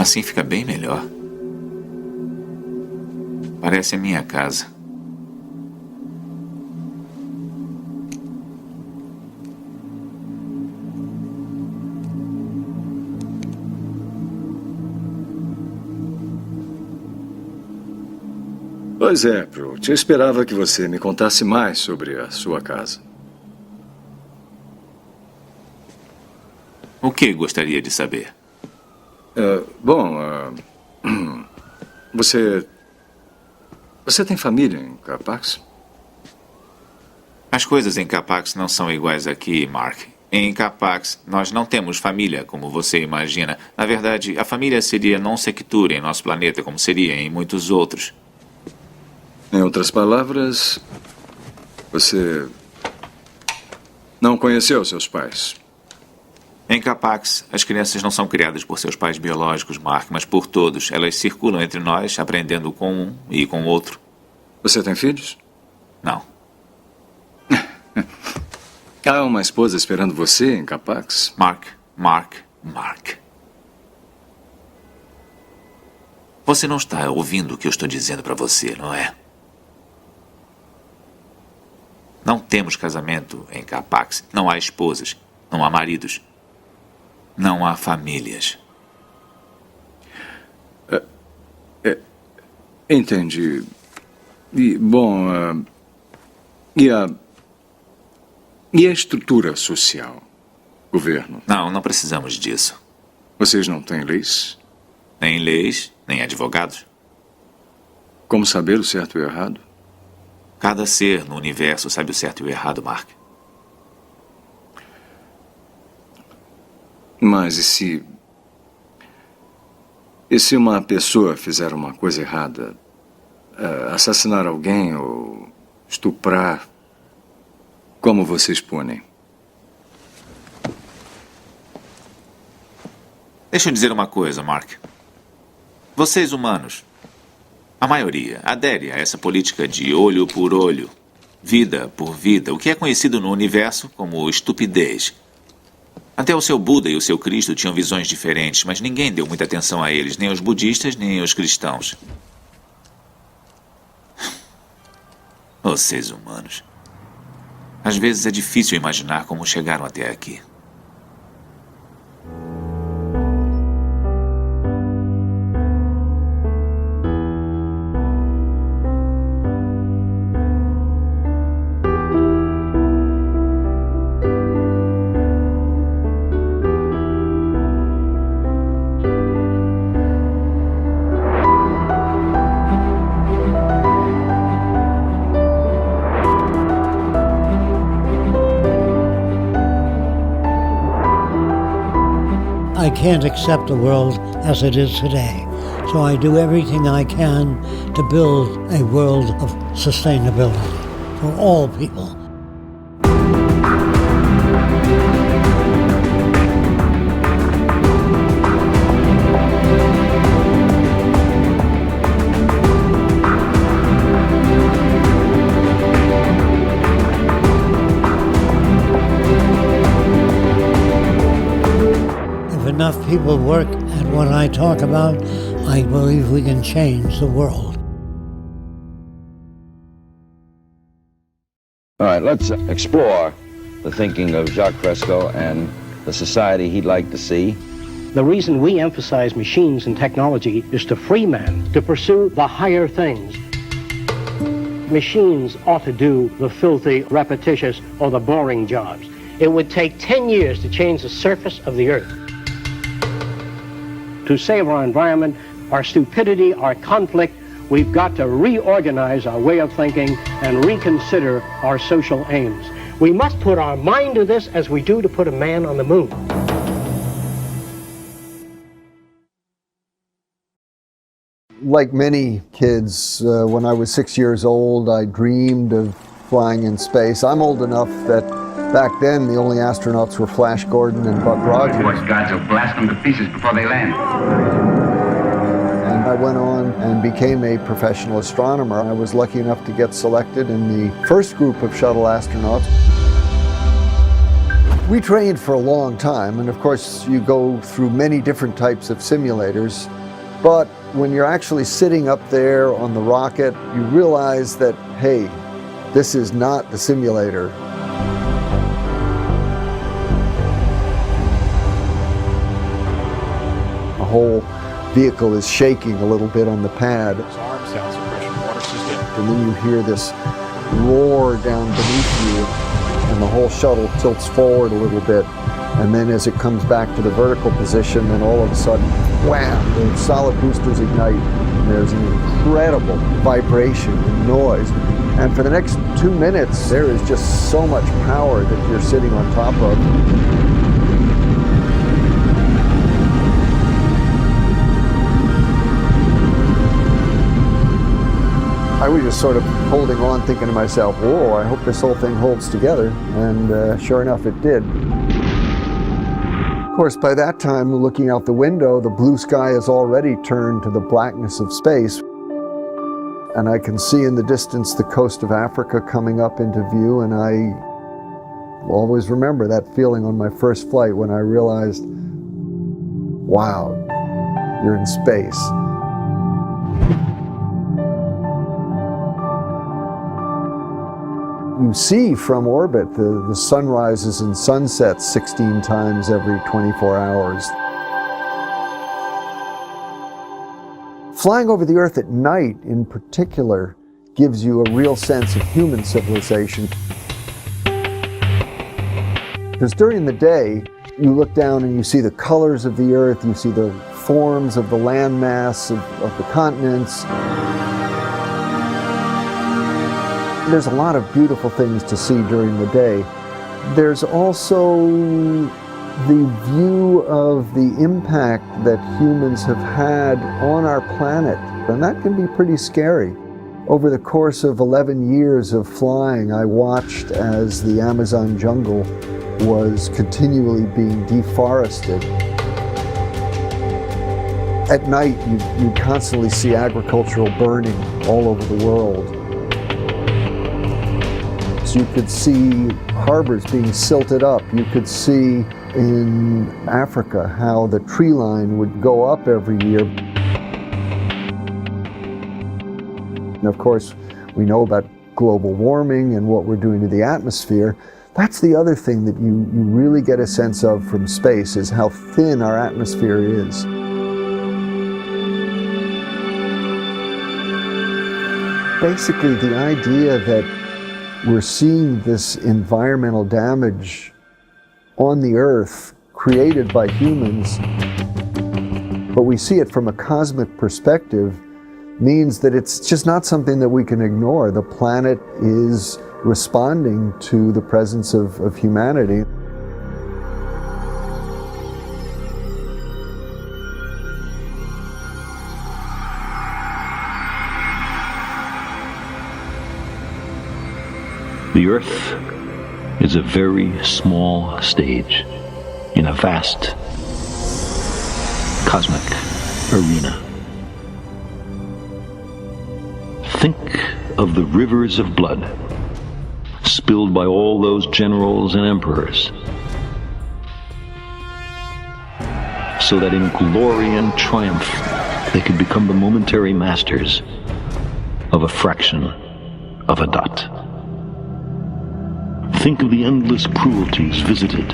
Assim fica bem melhor. Parece a minha casa. Pois é, Projeto. Eu esperava que você me contasse mais sobre a sua casa. O que gostaria de saber? Você tem família em Capax? As coisas em Capax não são iguais aqui, Mark. Em Capax, nós não temos família, como você imagina. Na verdade, a família seria non sequitur em nosso planeta, como seria em muitos outros. Em outras palavras, você não conheceu seus pais? Em Capax, as crianças não são criadas por seus pais biológicos, Mark, mas por todos. Elas circulam entre nós, aprendendo com um e com o outro. Você tem filhos? Não. Há uma esposa esperando você em Capax? Mark. Você não está ouvindo o que eu estou dizendo para você, não é? Não temos casamento em Capax. Não há esposas. Não há maridos. Não há famílias. Entendi. E a estrutura social? Governo? Não precisamos disso. Vocês não têm leis? Nem leis, nem advogados. Como saber o certo e o errado? Cada ser no universo sabe o certo e o errado, Mark. Mas e se uma pessoa fizer uma coisa errada? Assassinar alguém ou estuprar? Como vocês punem? Deixa eu dizer uma coisa, Mark. Vocês humanos, a maioria, adere a essa política de olho por olho, vida por vida, o que é conhecido no universo como estupidez. Até o seu Buda e o seu Cristo tinham visões diferentes, mas ninguém deu muita atenção a eles, nem os budistas, nem os cristãos. Os seres humanos. Às vezes é difícil imaginar como chegaram até aqui. I can't accept the world as it is today. So I do everything I can to build a world of sustainability for all people. Enough people work at what I talk about, I believe we can change the world. All right, let's explore the thinking of Jacques Fresco and the society he'd like to see. The reason we emphasize machines and technology is to free man, to pursue the higher things. Machines ought to do the filthy, repetitious, or the boring jobs. It would take 10 years to change the surface of the earth. To save our environment, our stupidity, our conflict, we've got to reorganize our way of thinking and reconsider our social aims. We must put our mind to this as we do to put a man on the moon. Like many kids, when I was 6 years old, I dreamed of flying in space. I'm old enough that back then, the only astronauts were Flash Gordon and Buck Rogers. Force guards will blast them to pieces before they land. And I went on and became a professional astronomer. I was lucky enough to get selected in the first group of shuttle astronauts. We trained for a long time, and of course you go through many different types of simulators, but when you're actually sitting up there on the rocket, you realize that, hey, this is not the simulator. The whole vehicle is shaking a little bit on the pad. And then you hear this roar down beneath you, and the whole shuttle tilts forward a little bit. And then as it comes back to the vertical position, then all of a sudden, wham, the solid boosters ignite. And there's an incredible vibration and noise. And for the next 2 minutes, there is just so much power that you're sitting on top of. I was just sort of holding on, thinking to myself, whoa, I hope this whole thing holds together. And sure enough, it did. Of course, by that time, looking out the window, the blue sky has already turned to the blackness of space. And I can see in the distance the coast of Africa coming up into view, and I will always remember that feeling on my first flight when I realized, wow, you're in space. You see from orbit the sunrises and sunsets 16 times every 24 hours. Flying over the Earth at night, in particular, gives you a real sense of human civilization. Because during the day, you look down and you see the colors of the Earth, you see the forms of the landmass of the continents. There's a lot of beautiful things to see during the day. There's also the view of the impact that humans have had on our planet, and that can be pretty scary. Over the course of 11 years of flying, I watched as the Amazon jungle was continually being deforested. At night, you constantly see agricultural burning all over the world. You could see harbors being silted up. You could see in Africa how the tree line would go up every year. And of course, we know about global warming and what we're doing to the atmosphere. That's the other thing that you really get a sense of from space, is how thin our atmosphere is. Basically, the idea that we're seeing this environmental damage on the Earth created by humans, but we see it from a cosmic perspective, means that it's just not something that we can ignore. The planet is responding to the presence of humanity. The Earth is a very small stage in a vast cosmic arena. Think of the rivers of blood spilled by all those generals and emperors, so that in glory and triumph they could become the momentary masters of a fraction of a dot. Think of the endless cruelties visited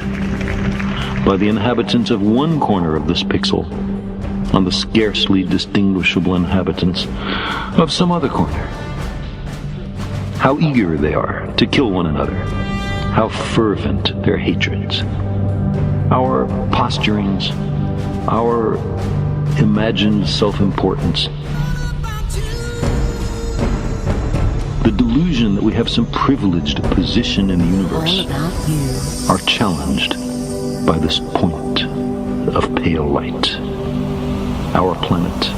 by the inhabitants of one corner of this pixel on the scarcely distinguishable inhabitants of some other corner. How eager they are to kill one another. How fervent their hatreds. Our posturings, our imagined self-importance. The delusion that we have some privileged position in the universe are challenged by this point of pale light. Our planet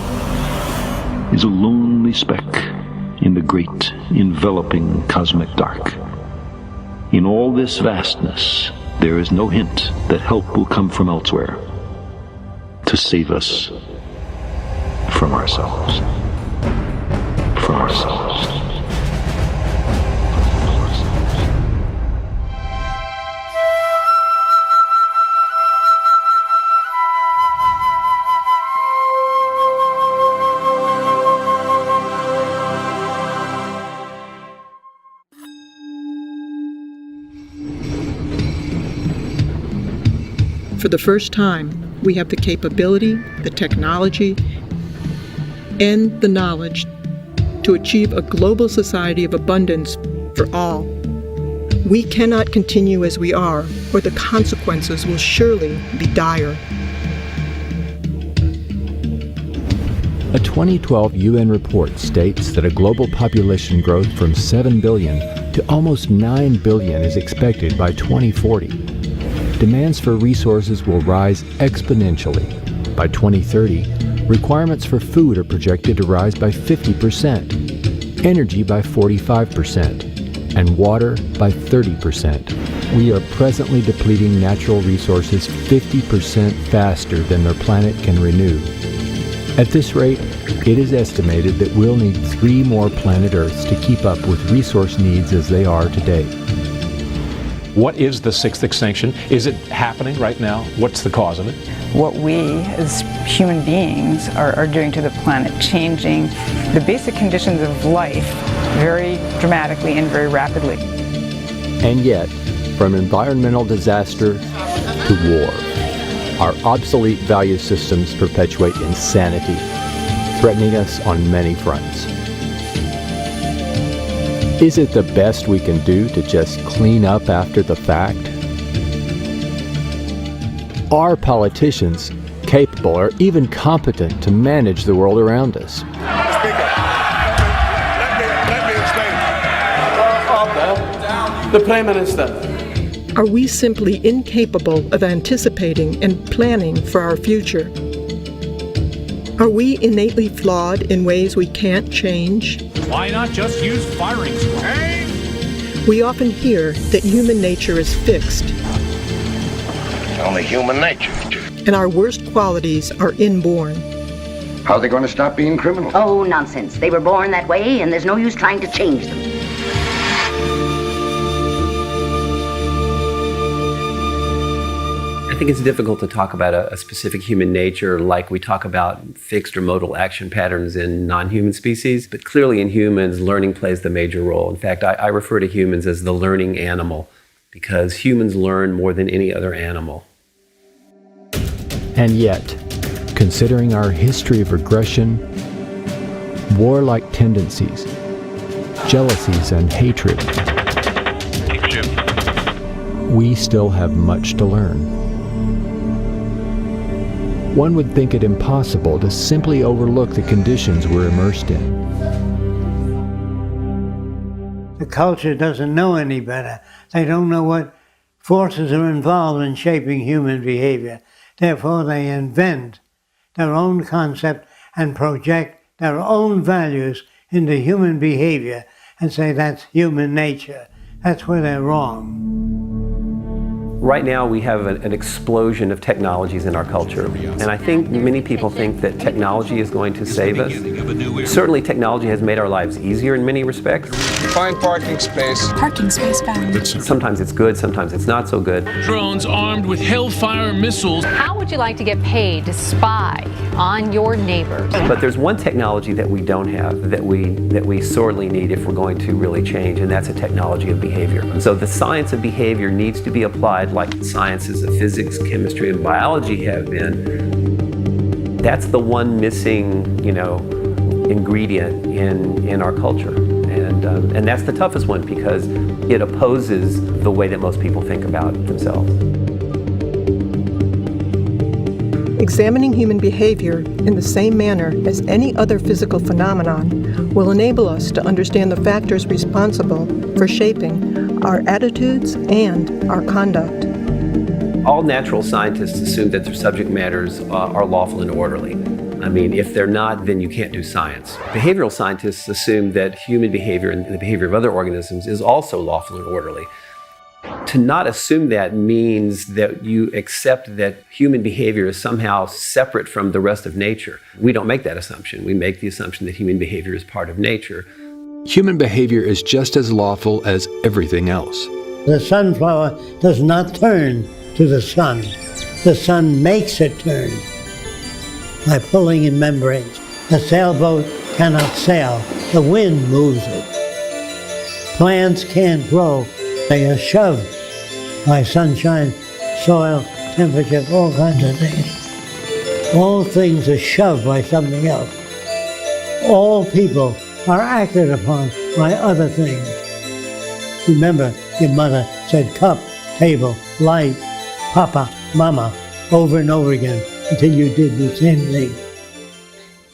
is a lonely speck in the great enveloping cosmic dark. In all this vastness, there is no hint that help will come from elsewhere to save us from ourselves. From ourselves. For the first time, we have the capability, the technology, and the knowledge to achieve a global society of abundance for all. We cannot continue as we are, or the consequences will surely be dire. A 2012 UN report states that a global population growth from 7 billion to almost 9 billion is expected by 2040. Demands for resources will rise exponentially. By 2030, requirements for food are projected to rise by 50%, energy by 45%, and water by 30%. We are presently depleting natural resources 50% faster than their planet can renew. At this rate, it is estimated that we'll need 3 more planet Earths to keep up with resource needs as they are today. What is the 6th extinction? Is it happening right now? What's the cause of it? What we as human beings are doing to the planet, changing the basic conditions of life very dramatically and very rapidly. And yet, from environmental disaster to war, our obsolete value systems perpetuate insanity, threatening us on many fronts. Is it the best we can do to just clean up after the fact? Are politicians capable or even competent to manage the world around us? Speaker, let me explain. The Prime Minister. Are we simply incapable of anticipating and planning for our future? Are we innately flawed in ways we can't change? Why not just use firing squad? We often hear that human nature is fixed. Only human nature. And our worst qualities are inborn. How are they going to stop being criminals? Oh, nonsense. They were born that way, and there's no use trying to change them. I think it's difficult to talk about a specific human nature like we talk about fixed or modal action patterns in non-human species, but clearly in humans, learning plays the major role. In fact, I refer to humans as the learning animal because humans learn more than any other animal. And yet, considering our history of regression, warlike tendencies, jealousies, and hatred, we still have much to learn. One would think it impossible to simply overlook the conditions we're immersed in. The culture doesn't know any better. They don't know what forces are involved in shaping human behavior. Therefore, they invent their own concept and project their own values into human behavior and say that's human nature. That's where they're wrong. Right now we have an explosion of technologies in our culture, and I think many people think that technology is going to save us. Certainly technology has made our lives easier in many respects. Find parking space. Parking space found. Sometimes it's good, sometimes it's not so good. Drones armed with Hellfire missiles. How would you like to get paid to spy on your neighbors? But there's one technology that we don't have that we sorely need if we're going to really change, and that's a technology of behavior. So the science of behavior needs to be applied like the sciences of physics, chemistry, and biology have been. That's the one missing, ingredient in our culture. And that's the toughest one because it opposes the way that most people think about themselves. Examining human behavior in the same manner as any other physical phenomenon will enable us to understand the factors responsible for shaping our attitudes and our conduct. All natural scientists assume that their subject matters are lawful and orderly. I mean, if they're not, then you can't do science. Behavioral scientists assume that human behavior and the behavior of other organisms is also lawful and orderly. To not assume that means that you accept that human behavior is somehow separate from the rest of nature. We don't make that assumption. We make the assumption that human behavior is part of nature. Human behavior is just as lawful as everything else. The sunflower does not turn to the sun. The sun makes it turn by pulling in membranes. A sailboat cannot sail. The wind moves it. Plants can't grow. They are shoved by sunshine, soil, temperature, all kinds of things. All things are shoved by something else. All people are acted upon by other things. Remember, your mother said cup, table, light, papa, mama, over and over again until you did the same thing.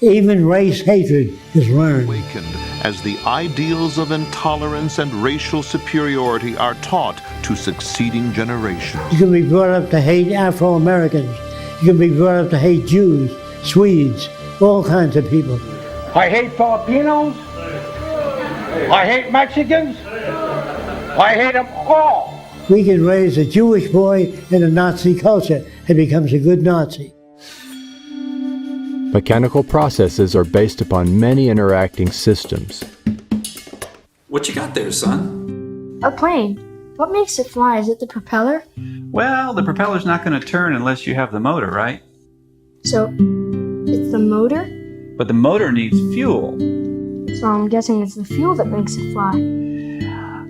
Even race hatred is learned. Awakened as the ideals of intolerance and racial superiority are taught to succeeding generations. You can be brought up to hate Afro-Americans. You can be brought up to hate Jews, Swedes, all kinds of people. I hate Filipinos. I hate Mexicans. I hate them all. We can raise a Jewish boy in a Nazi culture and becomes a good Nazi. Mechanical processes are based upon many interacting systems. What you got there, son? A plane. What makes it fly? Is it the propeller? Well, the propeller's not going to turn unless you have the motor, right? So, it's the motor? But the motor needs fuel. So I'm guessing it's the fuel that makes it fly.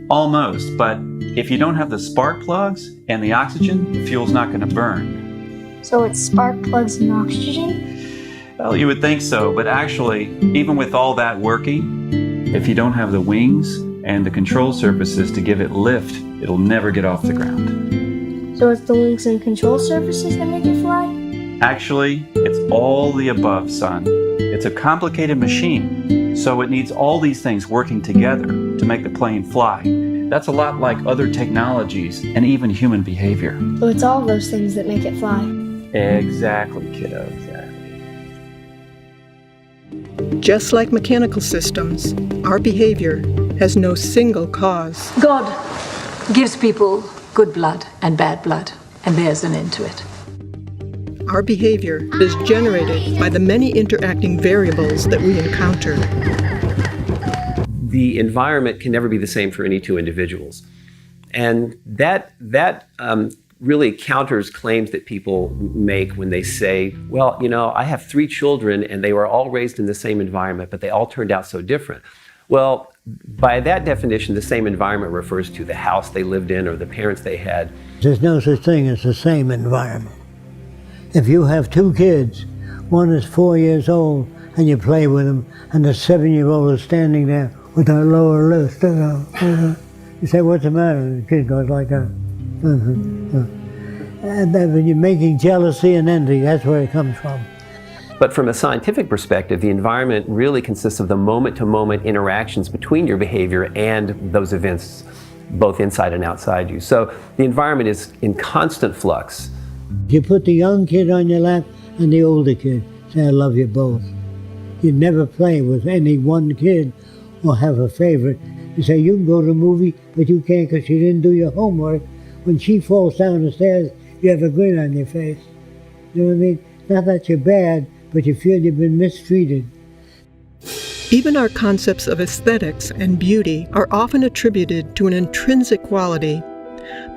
Almost, but if you don't have the spark plugs and the oxygen, the fuel's not going to burn. So it's spark plugs and oxygen? Well, you would think so, but actually, even with all that working, if you don't have the wings and the control surfaces to give it lift, it'll never get off the ground. So it's the wings and control surfaces that make it fly? Actually, it's all the above, son. It's a complicated machine, so it needs all these things working together to make the plane fly. That's a lot like other technologies and even human behavior. So it's all those things that make it fly. Exactly, kiddo, exactly. Just like mechanical systems, our behavior has no single cause. God gives people good blood and bad blood, and there's an end to it. Our behavior is generated by the many interacting variables that we encounter. The environment can never be the same for any two individuals. And that really counters claims that people make when they say, well, you know, I have 3 children and they were all raised in the same environment, but they all turned out so different. Well, by that definition, the same environment refers to the house they lived in or the parents they had. There's no such thing as the same environment. If you have 2 kids, one is 4 years old and you play with them, and the 7-year-old is standing there with her lower lip. You say, what's the matter? And the kid goes like that. And then when you're making jealousy and envy, that's where it comes from. But from a scientific perspective, the environment really consists of the moment-to-moment interactions between your behavior and those events, both inside and outside you. So the environment is in constant flux. You put the young kid on your lap and the older kid, say, I love you both. You never play with any one kid or have a favorite. You say, you can go to a movie, but you can't because you didn't do your homework. When she falls down the stairs, you have a grin on your face. You know what I mean? Not that you're bad, but you feel you've been mistreated. Even our concepts of aesthetics and beauty are often attributed to an intrinsic quality,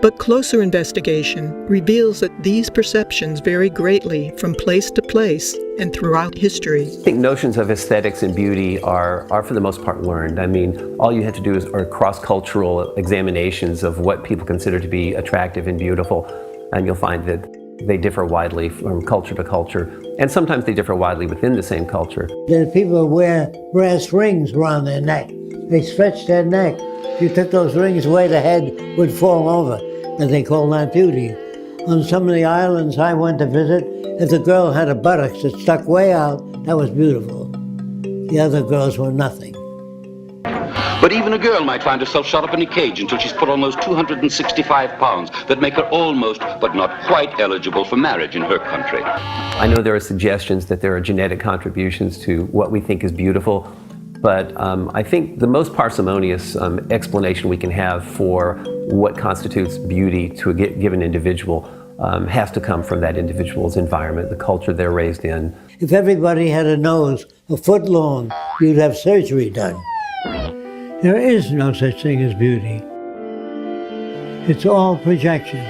but closer investigation reveals that these perceptions vary greatly from place to place and throughout history. I think notions of aesthetics and beauty are for the most part learned. I mean, all you have to do are cross-cultural examinations of what people consider to be attractive and beautiful, and you'll find that they differ widely from culture to culture, and sometimes they differ widely within the same culture. There's people who wear brass rings around their neck. They stretch their neck. If you took those rings away, the head would fall over, and they call that beauty. On some of the islands I went to visit, if the girl had a buttocks that stuck way out, that was beautiful. The other girls were nothing. But even a girl might find herself shut up in a cage until she's put on those 265 pounds that make her almost, but not quite eligible for marriage in her country. I know there are suggestions that there are genetic contributions to what we think is beautiful, but I think the most parsimonious explanation we can have for what constitutes beauty to a given individual has to come from that individual's environment, the culture they're raised in. If everybody had a nose a foot long, you'd have surgery done. There is no such thing as beauty. It's all projection.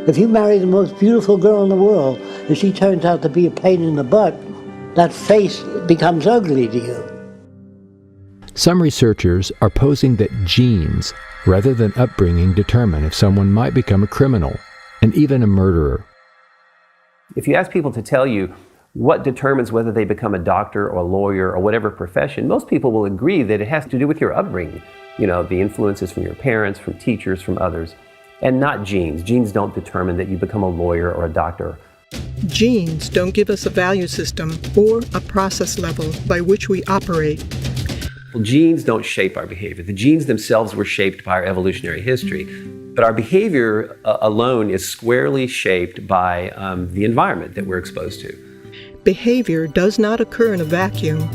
If you marry the most beautiful girl in the world, and she turns out to be a pain in the butt, that face becomes ugly to you. Some researchers are posing that genes, rather than upbringing, determine if someone might become a criminal and even a murderer. If you ask people to tell you what determines whether they become a doctor or a lawyer or whatever profession, most people will agree that it has to do with your upbringing. You know, the influences from your parents, from teachers, from others, and not genes. Genes don't determine that you become a lawyer or a doctor. Genes don't give us a value system or a process level by which we operate. Well, genes don't shape our behavior. The genes themselves were shaped by our evolutionary history, but our behavior alone is squarely shaped by the environment that we're exposed to. Behavior does not occur in a vacuum.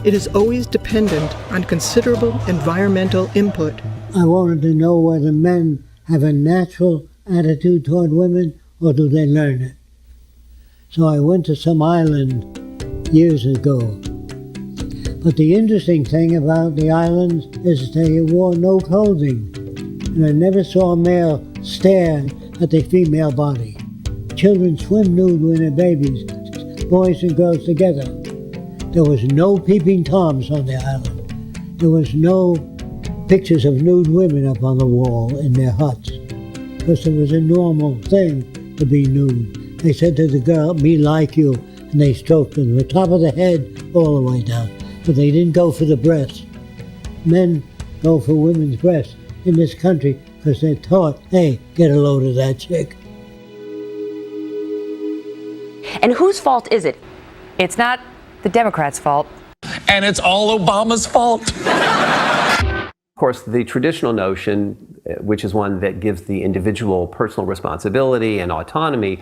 It is always dependent on considerable environmental input. I wanted to know whether men have a natural attitude toward women or do they learn it. So I went to some island years ago. But the interesting thing about the islands is they wore no clothing. And I never saw a male stare at the female body. Children swim nude when they're babies, boys and girls together. There was no peeping toms on the island. There was no pictures of nude women up on the wall in their huts. Because it was a normal thing to be nude. They said to the girl, "Me like you," and they stroked them from the top of the head all the way down. But they didn't go for the breasts. Men go for women's breasts in this country because they're taught, hey, get a load of that chick. And whose fault is it? It's not the Democrats' fault. And it's all Obama's fault. Of course, the traditional notion, which is one that gives the individual personal responsibility and autonomy,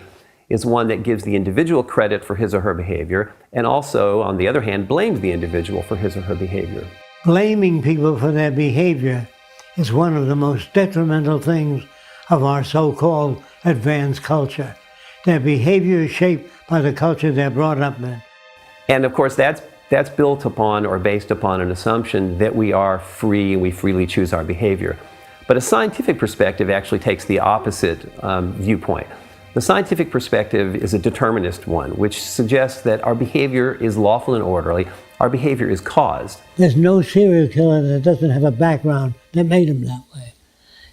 is one that gives the individual credit for his or her behavior, and also, on the other hand, blames the individual for his or her behavior. Blaming people for their behavior is one of the most detrimental things of our so-called advanced culture. Their behavior is shaped by the culture they're brought up in. And of course, that's built upon or based upon an assumption that we are free and we freely choose our behavior. But a scientific perspective actually takes the opposite viewpoint. The scientific perspective is a determinist one, which suggests that our behavior is lawful and orderly. Our behavior is caused. There's no serial killer that doesn't have a background that made him that way.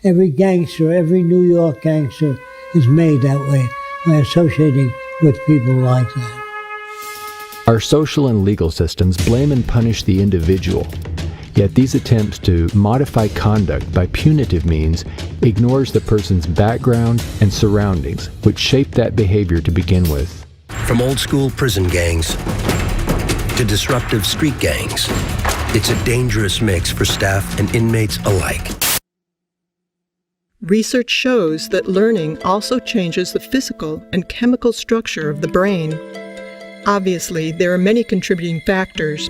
Every gangster, every New York gangster is made that way by associating with people like that. Our social and legal systems blame and punish the individual. Yet these attempts to modify conduct by punitive means ignores the person's background and surroundings, which shaped that behavior to begin with. From old-school prison gangs to disruptive street gangs, it's a dangerous mix for staff and inmates alike. Research shows that learning also changes the physical and chemical structure of the brain. Obviously, there are many contributing factors,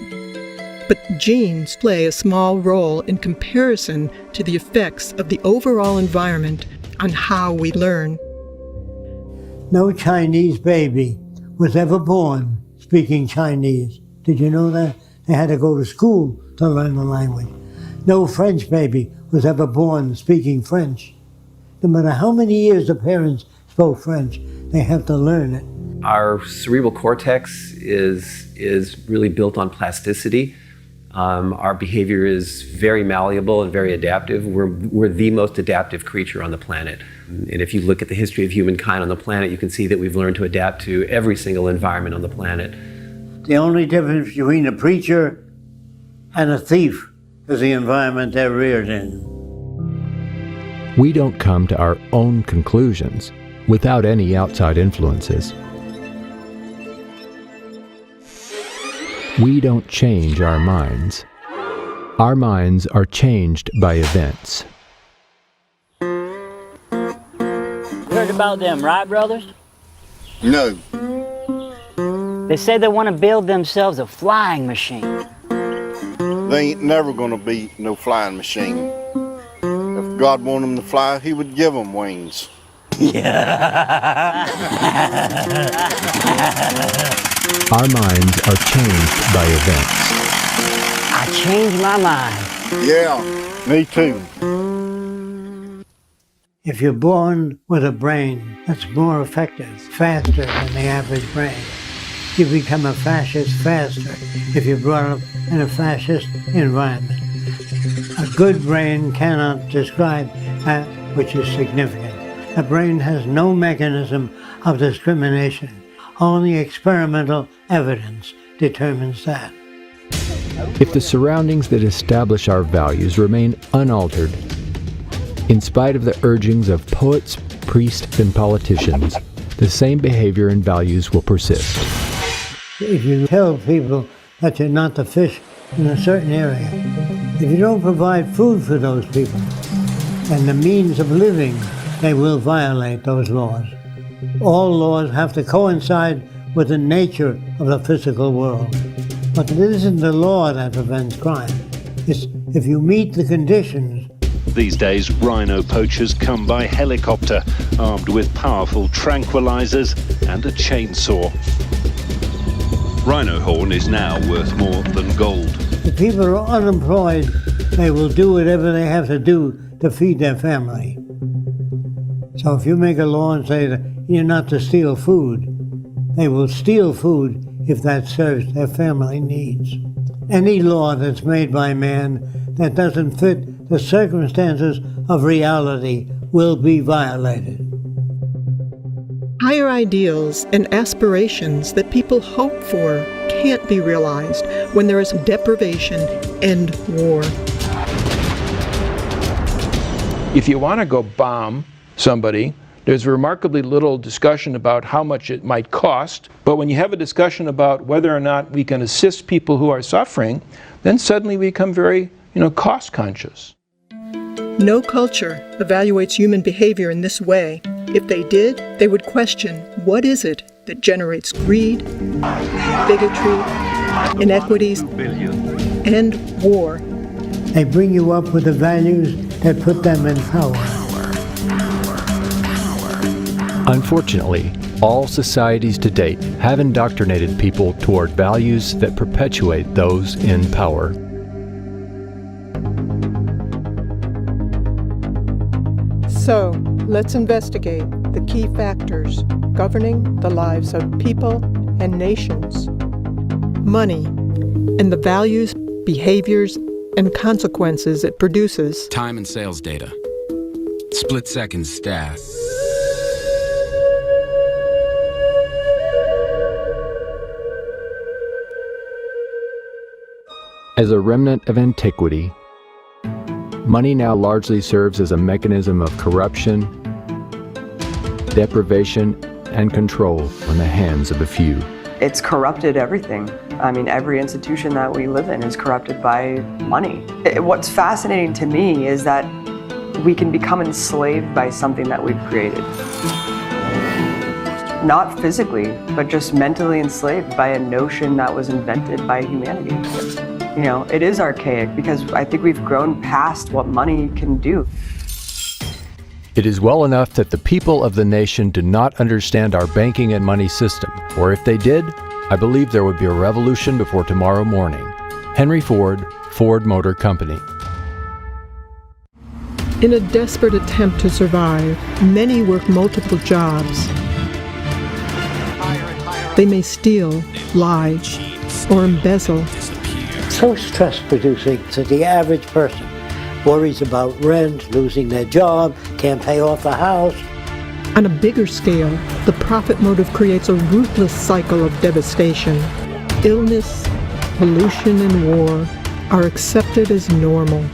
but genes play a small role in comparison to the effects of the overall environment on how we learn. No Chinese baby was ever born speaking Chinese. Did you know that? They had to go to school to learn the language. No French baby was ever born speaking French. No matter how many years the parents spoke French, they have to learn it. Our cerebral cortex is really built on plasticity. Our behavior is very malleable and very adaptive. We're the most adaptive creature on the planet. And if you look at the history of humankind on the planet, you can see that we've learned to adapt to every single environment on the planet. The only difference between a preacher and a thief is the environment they're reared in. We don't come to our own conclusions without any outside influences. We don't change our minds. Our minds are changed by events. You heard about them, right, brothers? No. They say they want to build themselves a flying machine. They ain't never gonna be no flying machine. If God wanted them to fly, he would give them wings. Our minds are changed by events. I changed my mind. Yeah, me too. If you're born with a brain that's more effective, faster than the average brain, you become a fascist faster if you're brought up in a fascist environment. A good brain cannot describe that which is significant. The brain has no mechanism of discrimination. Only experimental evidence determines that. If the surroundings that establish our values remain unaltered, in spite of the urgings of poets, priests, and politicians, the same behavior and values will persist. If you tell people that you're not to fish in a certain area, if you don't provide food for those people and the means of living, they will violate those laws. All laws have to coincide with the nature of the physical world. But it isn't the law that prevents crime. It's if you meet the conditions. These days, rhino poachers come by helicopter, armed with powerful tranquilizers and a chainsaw. Rhino horn is now worth more than gold. If people are unemployed, they will do whatever they have to do to feed their family. So if you make a law and say that you're not to steal food, they will steal food if that serves their family needs. Any law that's made by man that doesn't fit the circumstances of reality will be violated. Higher ideals and aspirations that people hope for can't be realized when there is deprivation and war. If you want to go bomb somebody, there's remarkably little discussion about how much it might cost, but when you have a discussion about whether or not we can assist people who are suffering, then suddenly we become very, cost conscious. No culture evaluates human behavior in this way. If they did, they would question what is it that generates greed, bigotry, inequities, and war. They bring you up with the values that put them in power. Unfortunately, all societies to date have indoctrinated people toward values that perpetuate those in power. So, let's investigate the key factors governing the lives of people and nations. Money and the values, behaviors, and consequences it produces. Time and sales data. Split-second stats. As a remnant of antiquity, money now largely serves as a mechanism of corruption, deprivation, and control in the hands of a few. It's corrupted everything. I mean, every institution that we live in is corrupted by money. What's fascinating to me is that we can become enslaved by something that we've created. Not physically, but just mentally enslaved by a notion that was invented by humanity. It is archaic because I think we've grown past what money can do. It is well enough that the people of the nation do not understand our banking and money system, or if they did, I believe there would be a revolution before tomorrow morning. Henry Ford, Ford Motor Company. In a desperate attempt to survive, many work multiple jobs. They may steal, lie, or embezzle. So stress-producing that the average person worries about rent, losing their job, can't pay off the house. On a bigger scale, the profit motive creates a ruthless cycle of devastation. Illness, pollution, and war are accepted as normal.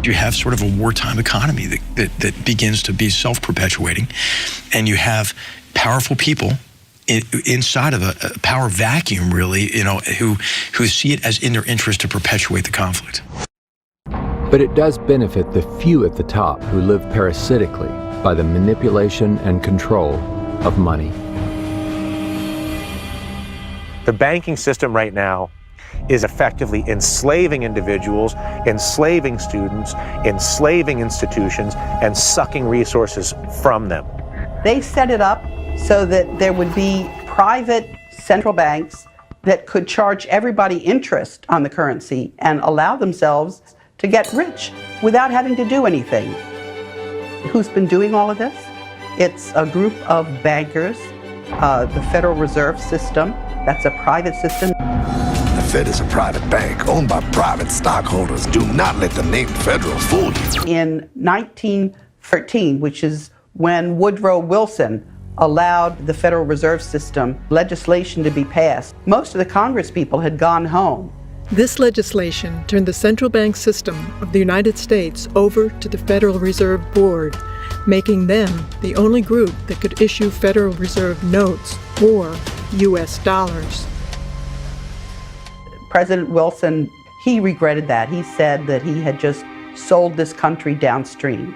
You have sort of a wartime economy that begins to be self-perpetuating, and you have powerful people inside of a power vacuum, really, who see it as in their interest to perpetuate the conflict. But it does benefit the few at the top who live parasitically by the manipulation and control of money. The banking system right now is effectively enslaving individuals, enslaving students, enslaving institutions, and sucking resources from them. They set it up so that there would be private central banks that could charge everybody interest on the currency and allow themselves to get rich without having to do anything. Who's been doing all of this? It's a group of bankers, the Federal Reserve System, That's a private system. The Fed is a private bank owned by private stockholders. Do not let the name Federal fool you. In 1913, which is when Woodrow Wilson allowed the Federal Reserve System legislation to be passed, most of the Congress people had gone home. This legislation turned the central bank system of the United States over to the Federal Reserve Board, making them the only group that could issue Federal Reserve notes or U.S. dollars. President Wilson, he regretted that. He said that he had just sold this country downstream.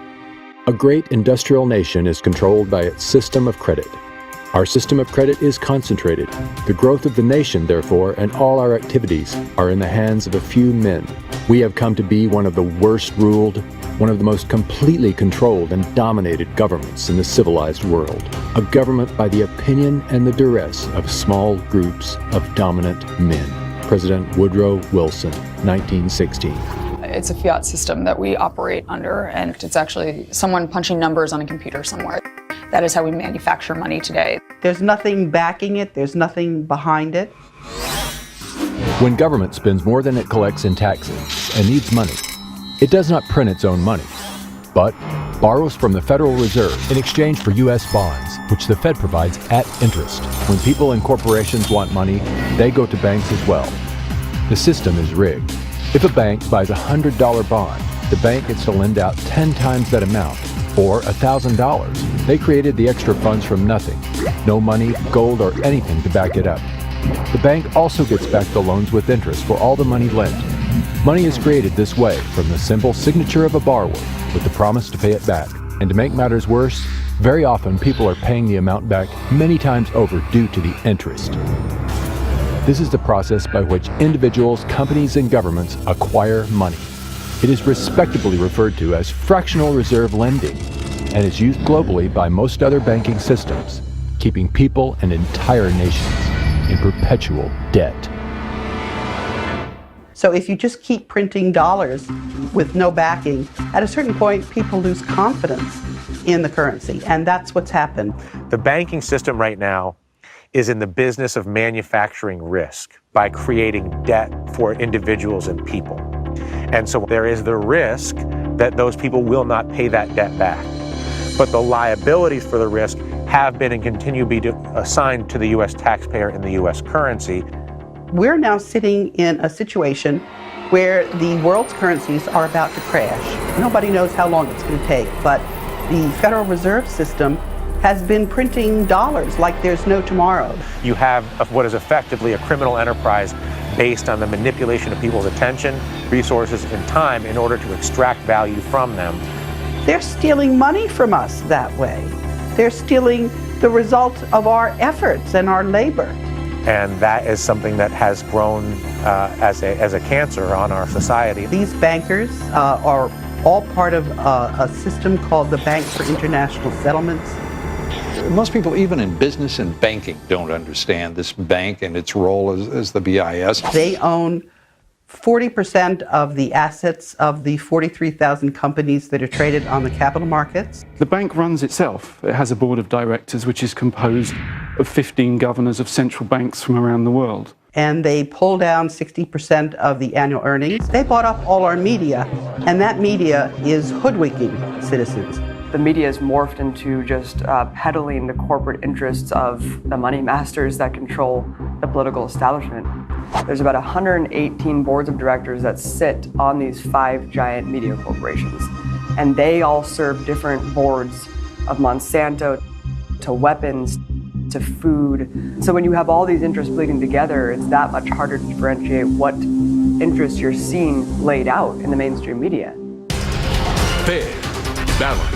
A great industrial nation is controlled by its system of credit. Our system of credit is concentrated. The growth of the nation, therefore, and all our activities are in the hands of a few men. We have come to be one of the worst ruled, one of the most completely controlled and dominated governments in the civilized world. A government by the opinion and the duress of small groups of dominant men. President Woodrow Wilson, 1916. It's a fiat system that we operate under, and it's actually someone punching numbers on a computer somewhere. That is how we manufacture money today. There's nothing backing it, there's nothing behind it. When government spends more than it collects in taxes and needs money, it does not print its own money, but borrows from the Federal Reserve in exchange for U.S. bonds, which the Fed provides at interest. When people and corporations want money, they go to banks as well. The system is rigged. If a bank buys a $100 bond, the bank gets to lend out 10 times that amount, or $1,000. They created the extra funds from nothing. No money, gold, or anything to back it up. The bank also gets back the loans with interest for all the money lent. Money is created this way from the simple signature of a borrower with the promise to pay it back. And to make matters worse, very often people are paying the amount back many times over due to the interest. This is the process by which individuals, companies, and governments acquire money. It is respectably referred to as fractional reserve lending and is used globally by most other banking systems, keeping people and entire nations in perpetual debt. So if you just keep printing dollars with no backing, at a certain point people lose confidence in the currency, and that's what's happened. The banking system right now is in the business of manufacturing risk by creating debt for individuals and people. And so there is the risk that those people will not pay that debt back. But the liabilities for the risk have been and continue to be assigned to the U.S. taxpayer in the U.S. currency. We're now sitting in a situation where the world's currencies are about to crash. Nobody knows how long it's going to take, but the Federal Reserve System has been printing dollars like there's no tomorrow. You have what is effectively a criminal enterprise based on the manipulation of people's attention, resources, and time in order to extract value from them. They're stealing money from us that way. They're stealing the result of our efforts and our labor. And that is something that has grown as a cancer on our society. These bankers are all part of a system called the Bank for International Settlements. Most people, even in business and banking, don't understand this bank and its role as the BIS. They own 40% of the assets of the 43,000 companies that are traded on the capital markets. The bank runs itself. It has a board of directors which is composed of 15 governors of central banks from around the world. And they pull down 60% of the annual earnings. They bought up all our media, and that media is hoodwinking citizens. The media has morphed into just peddling the corporate interests of the money masters that control the political establishment. There's about 118 boards of directors that sit on these 5 giant media corporations. And they all serve different boards of Monsanto to weapons to food. So when you have all these interests bleeding together, it's that much harder to differentiate what interests you're seeing laid out in the mainstream media. Fair, balanced.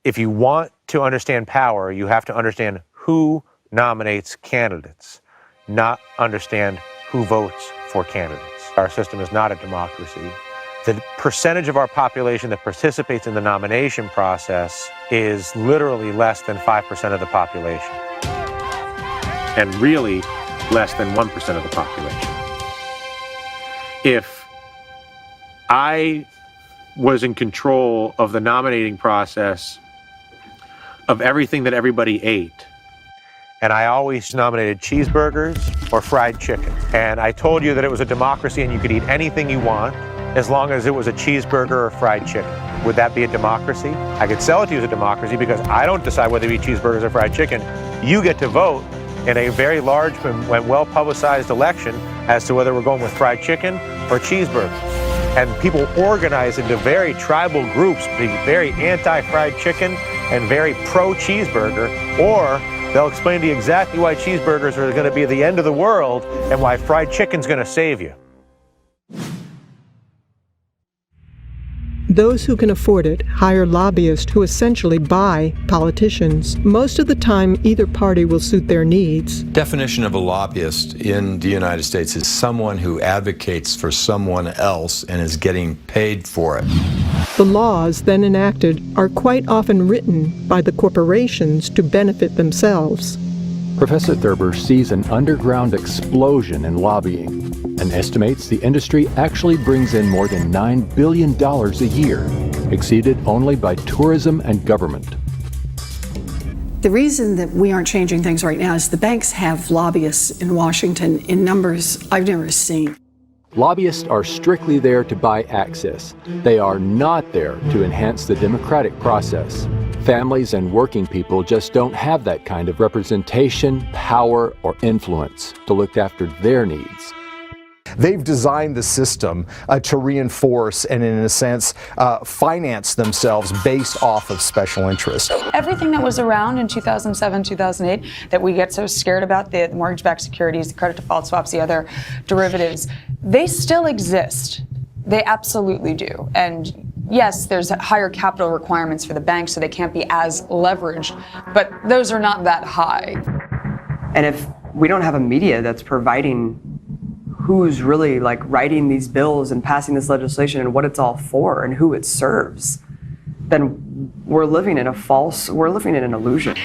If you want to understand power, you have to understand who nominates candidates, not understand who votes for candidates. Our system is not a democracy. The percentage of our population that participates in the nomination process is literally less than 5% of the population, and really less than 1% of the population. If I was in control of the nominating process of everything that everybody ate, and I always nominated cheeseburgers or fried chicken. And I told you that it was a democracy and you could eat anything you want as long as it was a cheeseburger or fried chicken. Would that be a democracy? I could sell it to you as a democracy because I don't decide whether to eat cheeseburgers or fried chicken. You get to vote in a very large and well-publicized election as to whether we're going with fried chicken or cheeseburger. And people organize into very tribal groups, be very anti-fried chicken and very pro-cheeseburger, or they'll explain to you exactly why cheeseburgers are going to be the end of the world and why fried chicken's going to save you. Those who can afford it hire lobbyists who essentially buy politicians. Most of the time, either party will suit their needs. Definition of a lobbyist in the United States is someone who advocates for someone else and is getting paid for it. The laws then enacted are quite often written by the corporations to benefit themselves. Professor Thurber sees an underground explosion in lobbying and estimates the industry actually brings in more than $9 billion a year, exceeded only by tourism and government. The reason that we aren't changing things right now is the banks have lobbyists in Washington in numbers I've never seen. Lobbyists are strictly there to buy access. They are not there to enhance the democratic process. Families and working people just don't have that kind of representation, power, or influence to look after their needs. They've designed the system to reinforce and, in a sense, finance themselves based off of special interest. Everything that was around in 2007, 2008 that we get so scared about, the mortgage-backed securities, the credit default swaps, the other derivatives, they still exist. They absolutely do. And yes, there's higher capital requirements for the banks, so they can't be as leveraged, but those are not that high. And if we don't have a media that's providing who's really like writing these bills and passing this legislation and what it's all for and who it serves, then we're living in an illusion.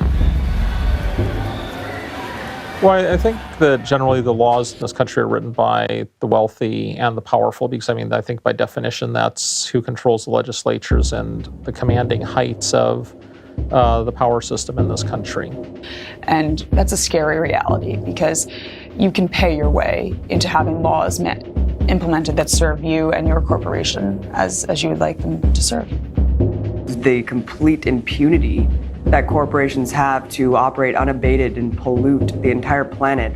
Well, I think that generally the laws in this country are written by the wealthy and the powerful, because I think by definition that's who controls the legislatures and the commanding heights of the power system in this country. And that's a scary reality, because you can pay your way into having laws implemented that serve you and your corporation as you would like them to serve. The complete impunity that corporations have to operate unabated and pollute the entire planet.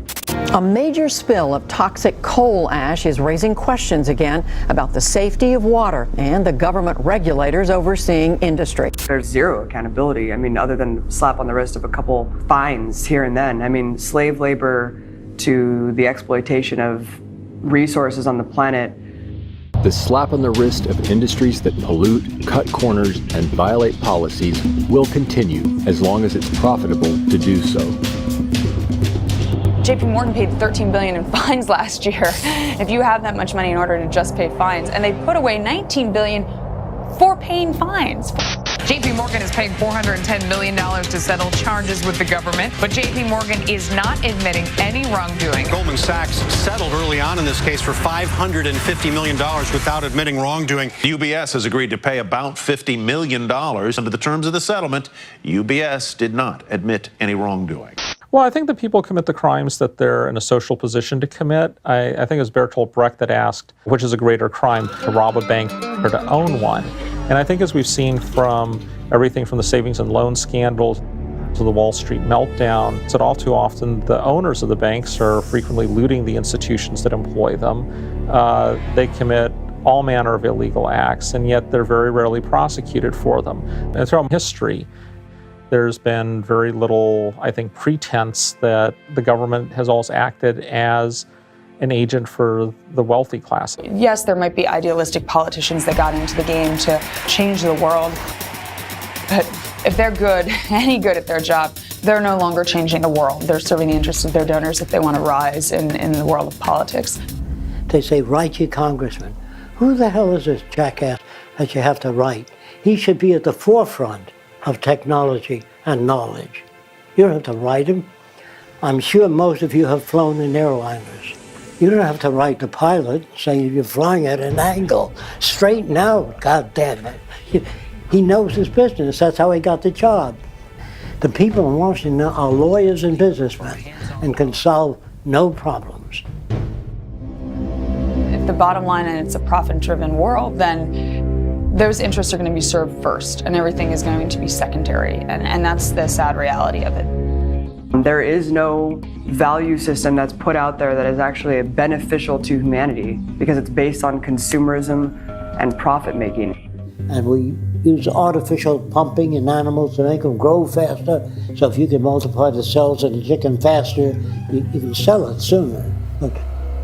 A major spill of toxic coal ash is raising questions again about the safety of water and the government regulators overseeing industry. There's zero accountability. Other than slap on the wrist of a couple fines here and then. Slave labor to the exploitation of resources on the planet. The slap on the wrist of industries that pollute, cut corners, and violate policies will continue as long as it's profitable to do so. JP Morgan paid $13 billion in fines last year. If you have that much money in order to just pay fines, and they put away $19 billion for paying fines. JP Morgan is paying $410 million to settle charges with the government, but JP Morgan is not admitting any wrongdoing. Goldman Sachs settled early on in this case for $550 million without admitting wrongdoing. UBS has agreed to pay about $50 million. Under the terms of the settlement, UBS did not admit any wrongdoing. Well, I think that people commit the crimes that they're in a social position to commit. I think it was Bertolt Brecht that asked, which is a greater crime, to rob a bank or to own one? And I think as we've seen from everything from the savings and loan scandals to the Wall Street meltdown, that all too often the owners of the banks are frequently looting the institutions that employ them. They commit all manner of illegal acts, and yet they're very rarely prosecuted for them. And throughout history, there's been very little, I think, pretense that the government has always acted as an agent for the wealthy class. Yes, there might be idealistic politicians that got into the game to change the world, but if they're good, any good at their job, they're no longer changing the world. They're serving the interests of their donors if they want to rise in the world of politics. They say, write your congressman. Who the hell is this jackass that you have to write? He should be at the forefront of technology and knowledge. You don't have to write him. I'm sure most of you have flown in airliners. You don't have to write the pilot saying you're flying at an angle. Straighten out, God damn it. He knows his business. That's how he got the job. The people in Washington are lawyers and businessmen and can solve no problems. If the bottom line and it's a profit-driven world, then those interests are going to be served first and everything is going to be secondary. And that's the sad reality of it. There is no value system that's put out there that is actually beneficial to humanity because it's based on consumerism and profit making. And we use artificial pumping in animals to make them grow faster. So if you can multiply the cells of the chicken faster, you can sell it sooner. But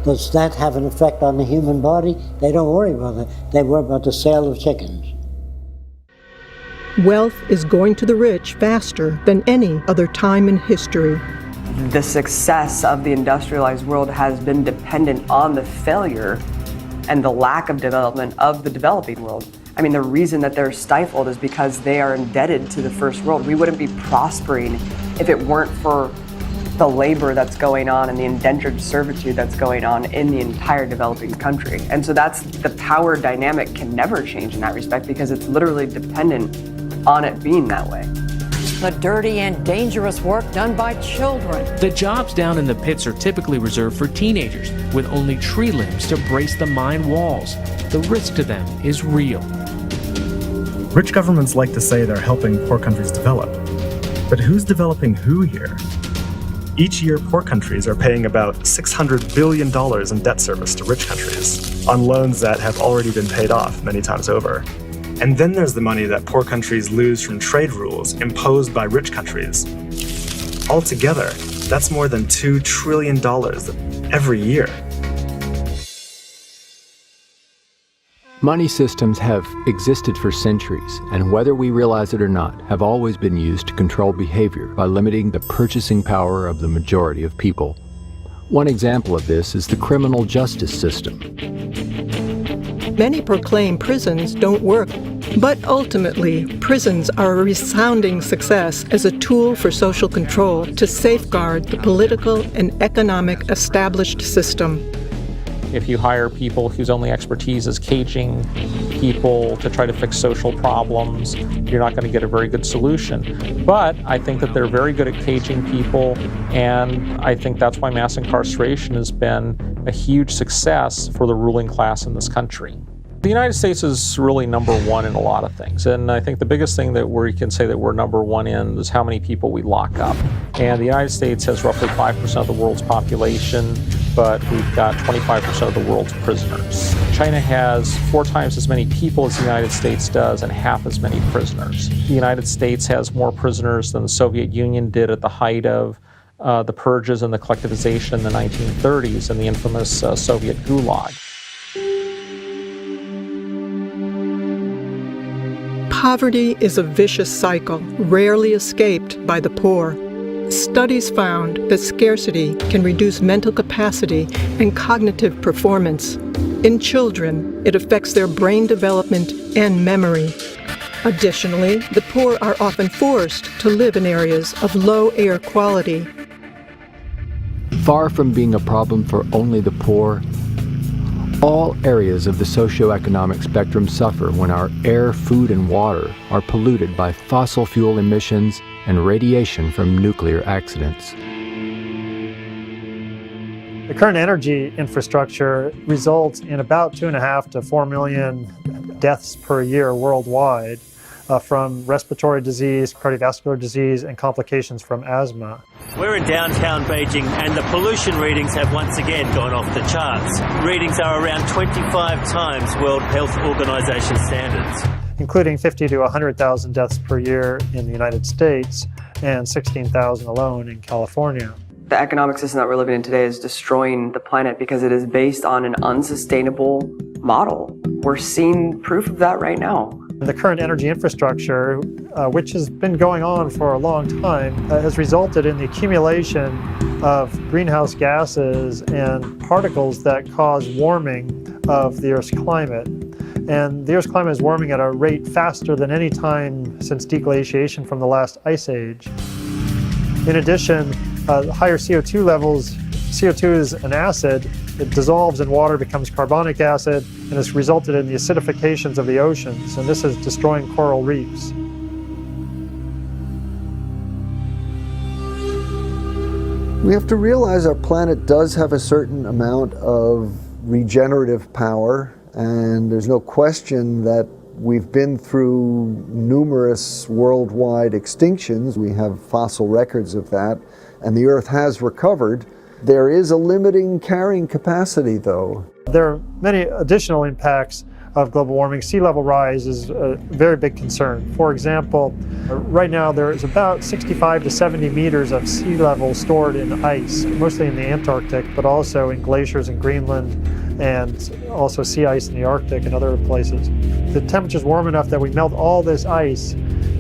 does that have an effect on the human body? They don't worry about it. They worry about the sale of chickens. Wealth is going to the rich faster than any other time in history. The success of the industrialized world has been dependent on the failure and the lack of development of the developing world. I mean, the reason that they're stifled is because they are indebted to the first world. We wouldn't be prospering if it weren't for the labor that's going on and the indentured servitude that's going on in the entire developing country. And so that's the power dynamic can never change in that respect because it's literally dependent on it being that way. The dirty and dangerous work done by children. The jobs down in the pits are typically reserved for teenagers with only tree limbs to brace the mine walls. The risk to them is real. Rich governments like to say they're helping poor countries develop. But who's developing who here? Each year, poor countries are paying about $600 billion in debt service to rich countries on loans that have already been paid off many times over. And then there's the money that poor countries lose from trade rules imposed by rich countries. Altogether, that's more than $2 trillion every year. Money systems have existed for centuries, and whether we realize it or not, have always been used to control behavior by limiting the purchasing power of the majority of people. One example of this is the criminal justice system. Many proclaim prisons don't work, but ultimately, prisons are a resounding success as a tool for social control to safeguard the political and economic established system. If you hire people whose only expertise is caging people to try to fix social problems, you're not going to get a very good solution. But I think that they're very good at caging people, and I think that's why mass incarceration has been a huge success for the ruling class in this country. The United States is really number one in a lot of things, and I think the biggest thing that we can say that we're number one in is how many people we lock up. And the United States has roughly 5% of the world's population, but we've got 25% of the world's prisoners. China has 4 times as many people as the United States does and half as many prisoners. The United States has more prisoners than the Soviet Union did at the height of the purges and the collectivization in the 1930s and the infamous Soviet Gulag. Poverty is a vicious cycle, rarely escaped by the poor. Studies found that scarcity can reduce mental capacity and cognitive performance. In children, it affects their brain development and memory. Additionally, the poor are often forced to live in areas of low air quality. Far from being a problem for only the poor, all areas of the socioeconomic spectrum suffer when our air, food, and water are polluted by fossil fuel emissions and radiation from nuclear accidents. The current energy infrastructure results in about 2.5 to 4 million deaths per year worldwide from respiratory disease, cardiovascular disease, and complications from asthma. We're in downtown Beijing, and the pollution readings have once again gone off the charts. Readings are around 25 times World Health Organization standards, including 50 to 100,000 deaths per year in the United States and 16,000 alone in California. The economic system that we're living in today is destroying the planet because it is based on an unsustainable model. We're seeing proof of that right now. The current energy infrastructure, which has been going on for a long time, has resulted in the accumulation of greenhouse gases and particles that cause warming of the Earth's climate. And the Earth's climate is warming at a rate faster than any time since deglaciation from the last ice age. In addition, higher CO2 levels, CO2 is an acid, it dissolves in water, becomes carbonic acid, and has resulted in the acidifications of the oceans, and this is destroying coral reefs. We have to realize our planet does have a certain amount of regenerative power, and there's no question that we've been through numerous worldwide extinctions. We have fossil records of that, and the Earth has recovered. There is a limiting carrying capacity, though. There are many additional impacts of global warming. Sea level rise is a very big concern. For example, right now there is about 65 to 70 meters of sea level stored in ice, mostly in the Antarctic, but also in glaciers in Greenland and also sea ice in the Arctic and other places. The temperature's warm enough that we melt all this ice.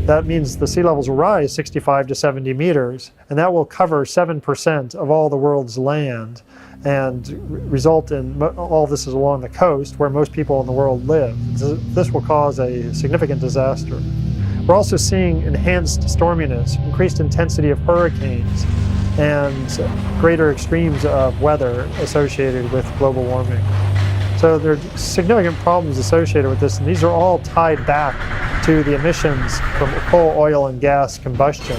That means the sea levels will rise 65 to 70 meters, and that will cover 7% of all the world's land and result in all this is along the coast where most people in the world live. This will cause a significant disaster. We're also seeing enhanced storminess, increased intensity of hurricanes, and greater extremes of weather associated with global warming. So there are significant problems associated with this, and these are all tied back to the emissions from coal, oil, and gas combustion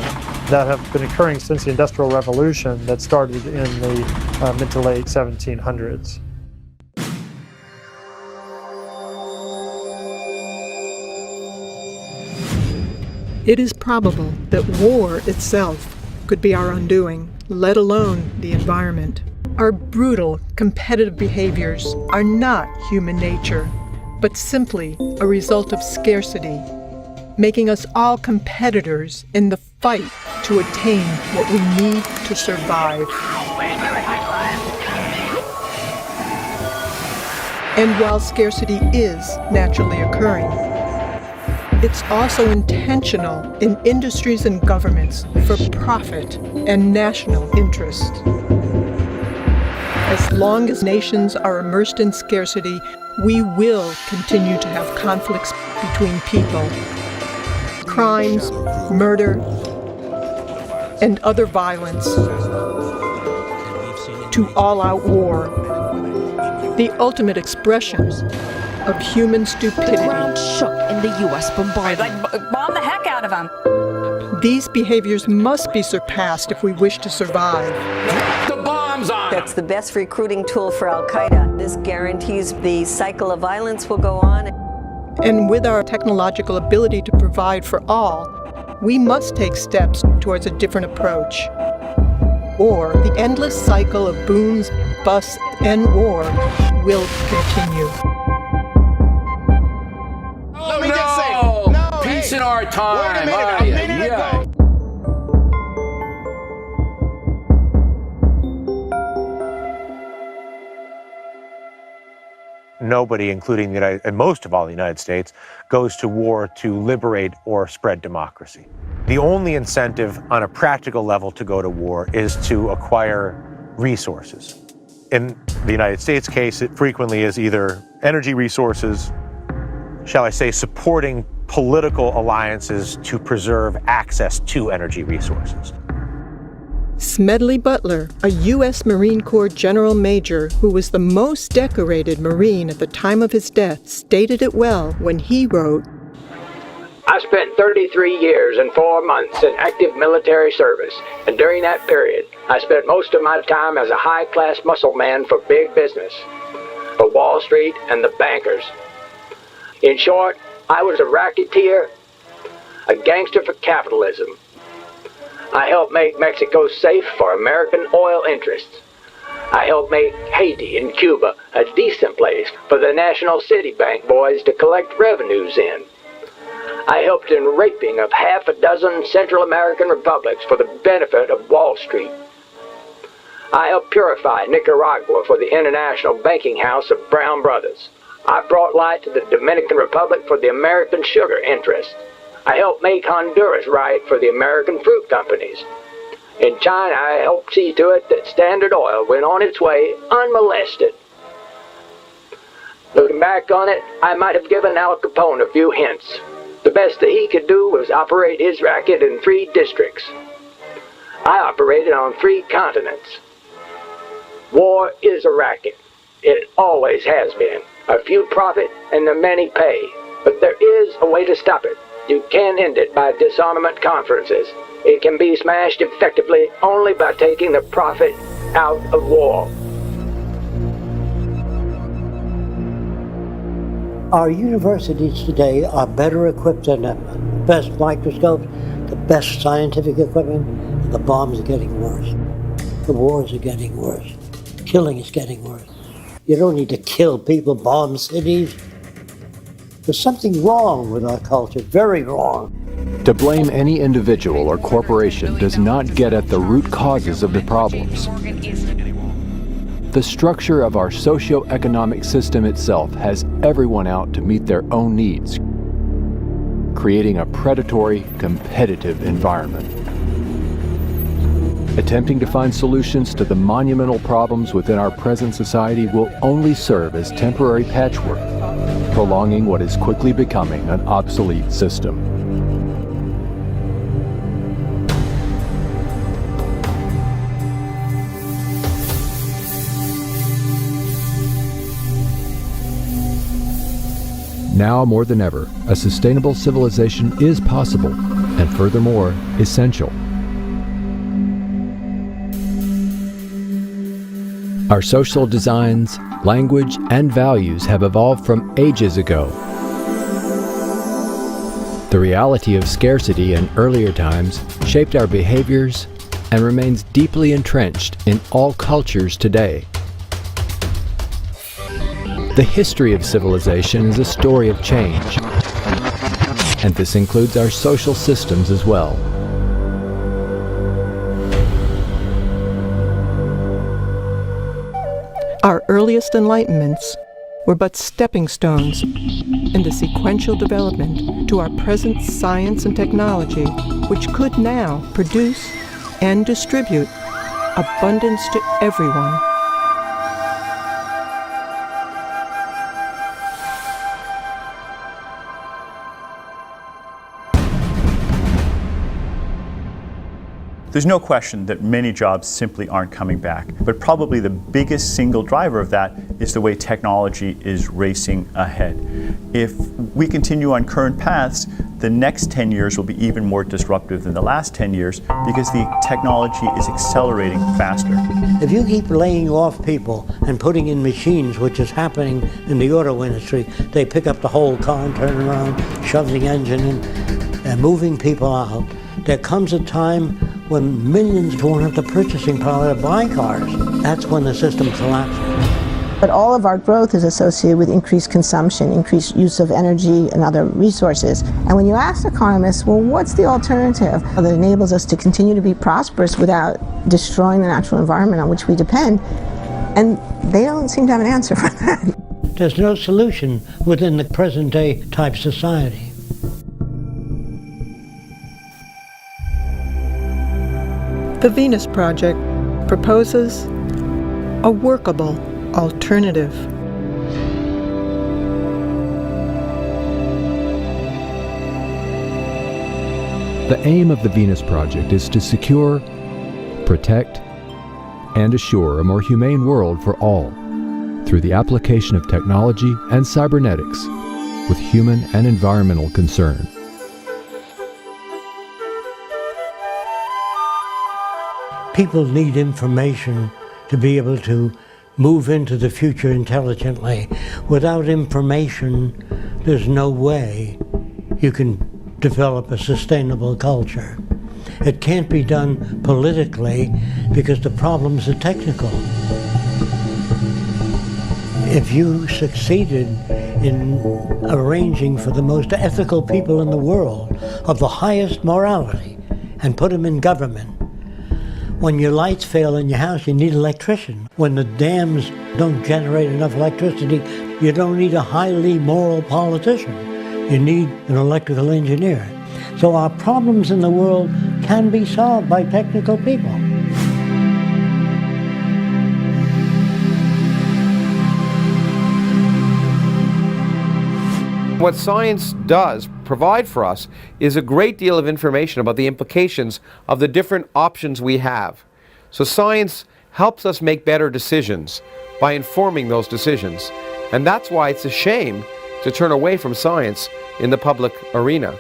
that have been occurring since the Industrial Revolution that started in the mid to late 1700s. It is probable that war itself could be our undoing, let alone the environment. Our brutal, competitive behaviors are not human nature, but simply a result of scarcity, making us all competitors in the fight to attain what we need to survive. And while scarcity is naturally occurring, it's also intentional in industries and governments for profit and national interest. As long as nations are immersed in scarcity, we will continue to have conflicts between people. Crimes, murder, and other violence, to all-out war, the ultimate expression of human stupidity. The ground shook in the U.S. bombardment. Bomb the heck out of them. These behaviors must be surpassed if we wish to survive. The bombs on That's the best recruiting tool for Al-Qaeda. This guarantees the cycle of violence will go on. And with our technological ability to provide for all, we must take steps towards a different approach. Or the endless cycle of booms, busts, and war will continue. Let me just say, no, peace in our time. Wait a minute ago. Nobody, including the United, and most of all the United States, goes to war to liberate or spread democracy. The only incentive on a practical level to go to war is to acquire resources. In the United States case, it frequently is either energy resources, shall I say, supporting political alliances to preserve access to energy resources. Smedley Butler, a U.S. Marine Corps General Major who was the most decorated Marine at the time of his death, stated it well when he wrote, I spent 33 years and 4 months in active military service, and during that period, I spent most of my time as a high-class muscle man for big business, for Wall Street and the bankers. In short, I was a racketeer, a gangster for capitalism. I helped make Mexico safe for American oil interests. I helped make Haiti and Cuba a decent place for the National City Bank boys to collect revenues in. I helped in raping of half a dozen Central American republics for the benefit of Wall Street. I helped purify Nicaragua for the International Banking House of Brown Brothers. I brought light to the Dominican Republic for the American sugar interests. I helped make Honduras right for the American fruit companies. In China, I helped see to it that Standard Oil went on its way unmolested. Looking back on it, I might have given Al Capone a few hints. The best that he could do was operate his racket in 3 districts. I operated on 3 continents. War is a racket. It always has been. A few profit and the many pay. But there is a way to stop it. You can't end it by disarmament conferences. It can be smashed effectively only by taking the profit out of war. Our universities today are better equipped than ever. Best microscopes, the best scientific equipment, and the bombs are getting worse. The wars are getting worse. Killing is getting worse. You don't need to kill people, bomb cities. There's something wrong with our culture, very wrong. To blame any individual or corporation does not get at the root causes of the problems. The structure of our socio-economic system itself has everyone out to meet their own needs, creating a predatory, competitive environment. Attempting to find solutions to the monumental problems within our present society will only serve as temporary patchwork, prolonging what is quickly becoming an obsolete system. Now more than ever, a sustainable civilization is possible, and furthermore, essential. Our social designs, language, and values have evolved from ages ago. The reality of scarcity in earlier times shaped our behaviors and remains deeply entrenched in all cultures today. The history of civilization is a story of change, and this includes our social systems as well. Our earliest enlightenments were but stepping stones in the sequential development to our present science and technology, which could now produce and distribute abundance to everyone. There's no question that many jobs simply aren't coming back, but probably the biggest single driver of that is the way technology is racing ahead. If we continue on current paths, the next 10 years will be even more disruptive than the last 10 years because the technology is accelerating faster. If you keep laying off people and putting in machines, which is happening in the auto industry, they pick up the whole car and turn around, shove the engine in, and moving people out, there comes a time when millions won't have the purchasing power to buy cars. That's when the system collapses. But all of our growth is associated with increased consumption, increased use of energy and other resources. And when you ask economists, well, what's the alternative that enables us to continue to be prosperous without destroying the natural environment on which we depend? And they don't seem to have an answer for that. There's no solution within the present day type society. The Venus Project proposes a workable alternative. The aim of the Venus Project is to secure, protect, and assure a more humane world for all through the application of technology and cybernetics with human and environmental concern. People need information to be able to move into the future intelligently. Without information, there's no way you can develop a sustainable culture. It can't be done politically because the problems are technical. If you succeeded in arranging for the most ethical people in the world of the highest morality and put them in government, when your lights fail in your house, you need an electrician. When the dams don't generate enough electricity, you don't need a highly moral politician. You need an electrical engineer. So our problems in the world can be solved by technical people. What science does provide for us is a great deal of information about the implications of the different options we have. So science helps us make better decisions by informing those decisions. And that's why it's a shame to turn away from science in the public arena.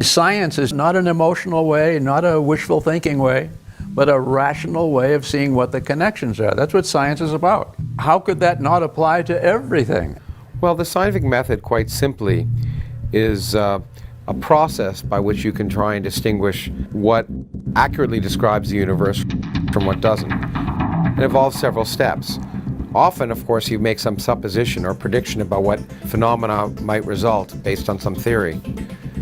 Science is not an emotional way, not a wishful thinking way, but a rational way of seeing what the connections are. That's what science is about. How could that not apply to everything? Well, the scientific method, quite simply, is a process by which you can try and distinguish what accurately describes the universe from what doesn't. It involves several steps. Often, of course, you make some supposition or prediction about what phenomena might result based on some theory.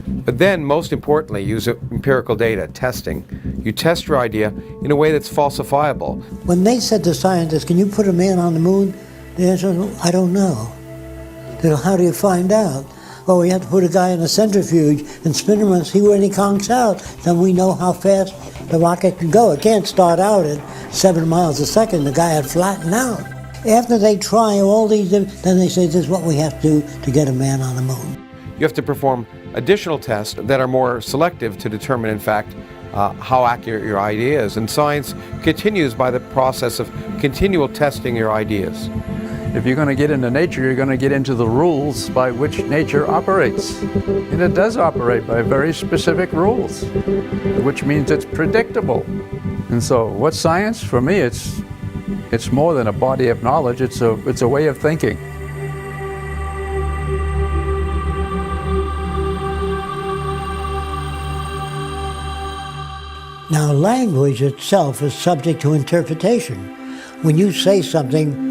But then, most importantly, use empirical data, testing. You test your idea in a way that's falsifiable. When they said to scientists, can you put a man on the moon? The answer was, I don't know. They go, how do you find out? Well, we have to put a guy in a centrifuge and spin him and see where he conks out. Then we know how fast the rocket can go. It can't start out at 7 miles a second. The guy had flattened out. After they try all these, then they say, this is what we have to do to get a man on the moon. You have to perform additional tests that are more selective to determine, in fact, how accurate your idea is. And science continues by the process of continual testing your ideas. If you're going to get into nature, you're going to get into the rules by which nature operates. And it does operate by very specific rules, which means it's predictable. And so what's science? For me, it's more than a body of knowledge, it's a way of thinking. Now, language itself is subject to interpretation. When you say something,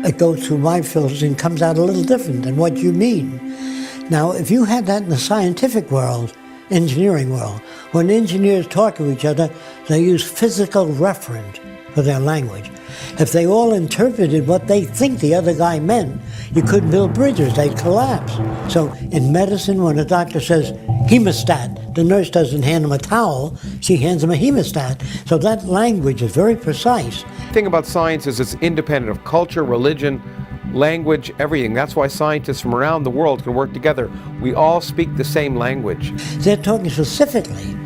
it goes through my filters and comes out a little different than what you mean. Now, if you had that in the scientific world, engineering world, when engineers talk to each other, they use physical reference for their language. If they all interpreted what they think the other guy meant, you couldn't build bridges, they'd collapse. So in medicine, when a doctor says hemostat, the nurse doesn't hand him a towel, she hands him a hemostat. So that language is very precise. The thing about science is it's independent of culture, religion, language, everything. That's why scientists from around the world can work together. We all speak the same language. They're talking specifically.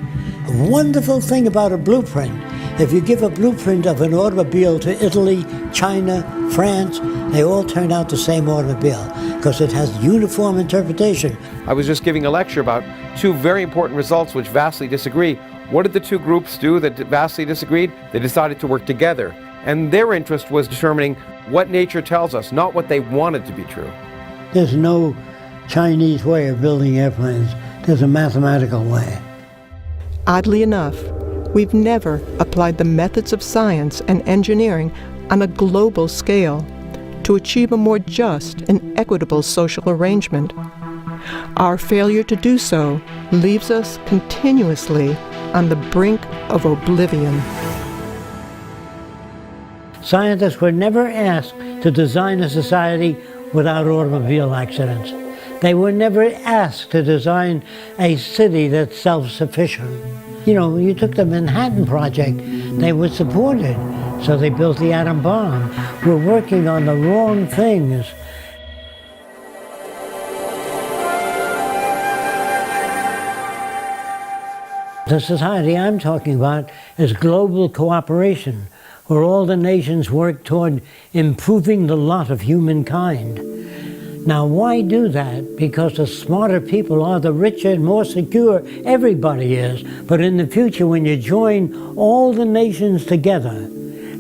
A wonderful thing about a blueprint, if you give a blueprint of an automobile to Italy, China, France, they all turn out the same automobile because it has uniform interpretation. I was just giving a lecture about two very important results which vastly disagree. What did the two groups do that vastly disagreed? They decided to work together. And their interest was determining what nature tells us, not what they wanted to be true. There's no Chinese way of building airplanes. There's a mathematical way. Oddly enough, we've never applied the methods of science and engineering on a global scale to achieve a more just and equitable social arrangement. Our failure to do so leaves us continuously on the brink of oblivion. Scientists were never asked to design a society without automobile accidents. They were never asked to design a city that's self-sufficient. You know, you took the Manhattan Project, they were supported, so they built the atom bomb. We're working on the wrong things. The society I'm talking about is global cooperation, where all the nations work toward improving the lot of humankind. Now, why do that? Because the smarter people are, the richer and more secure everybody is. But in the future, when you join all the nations together,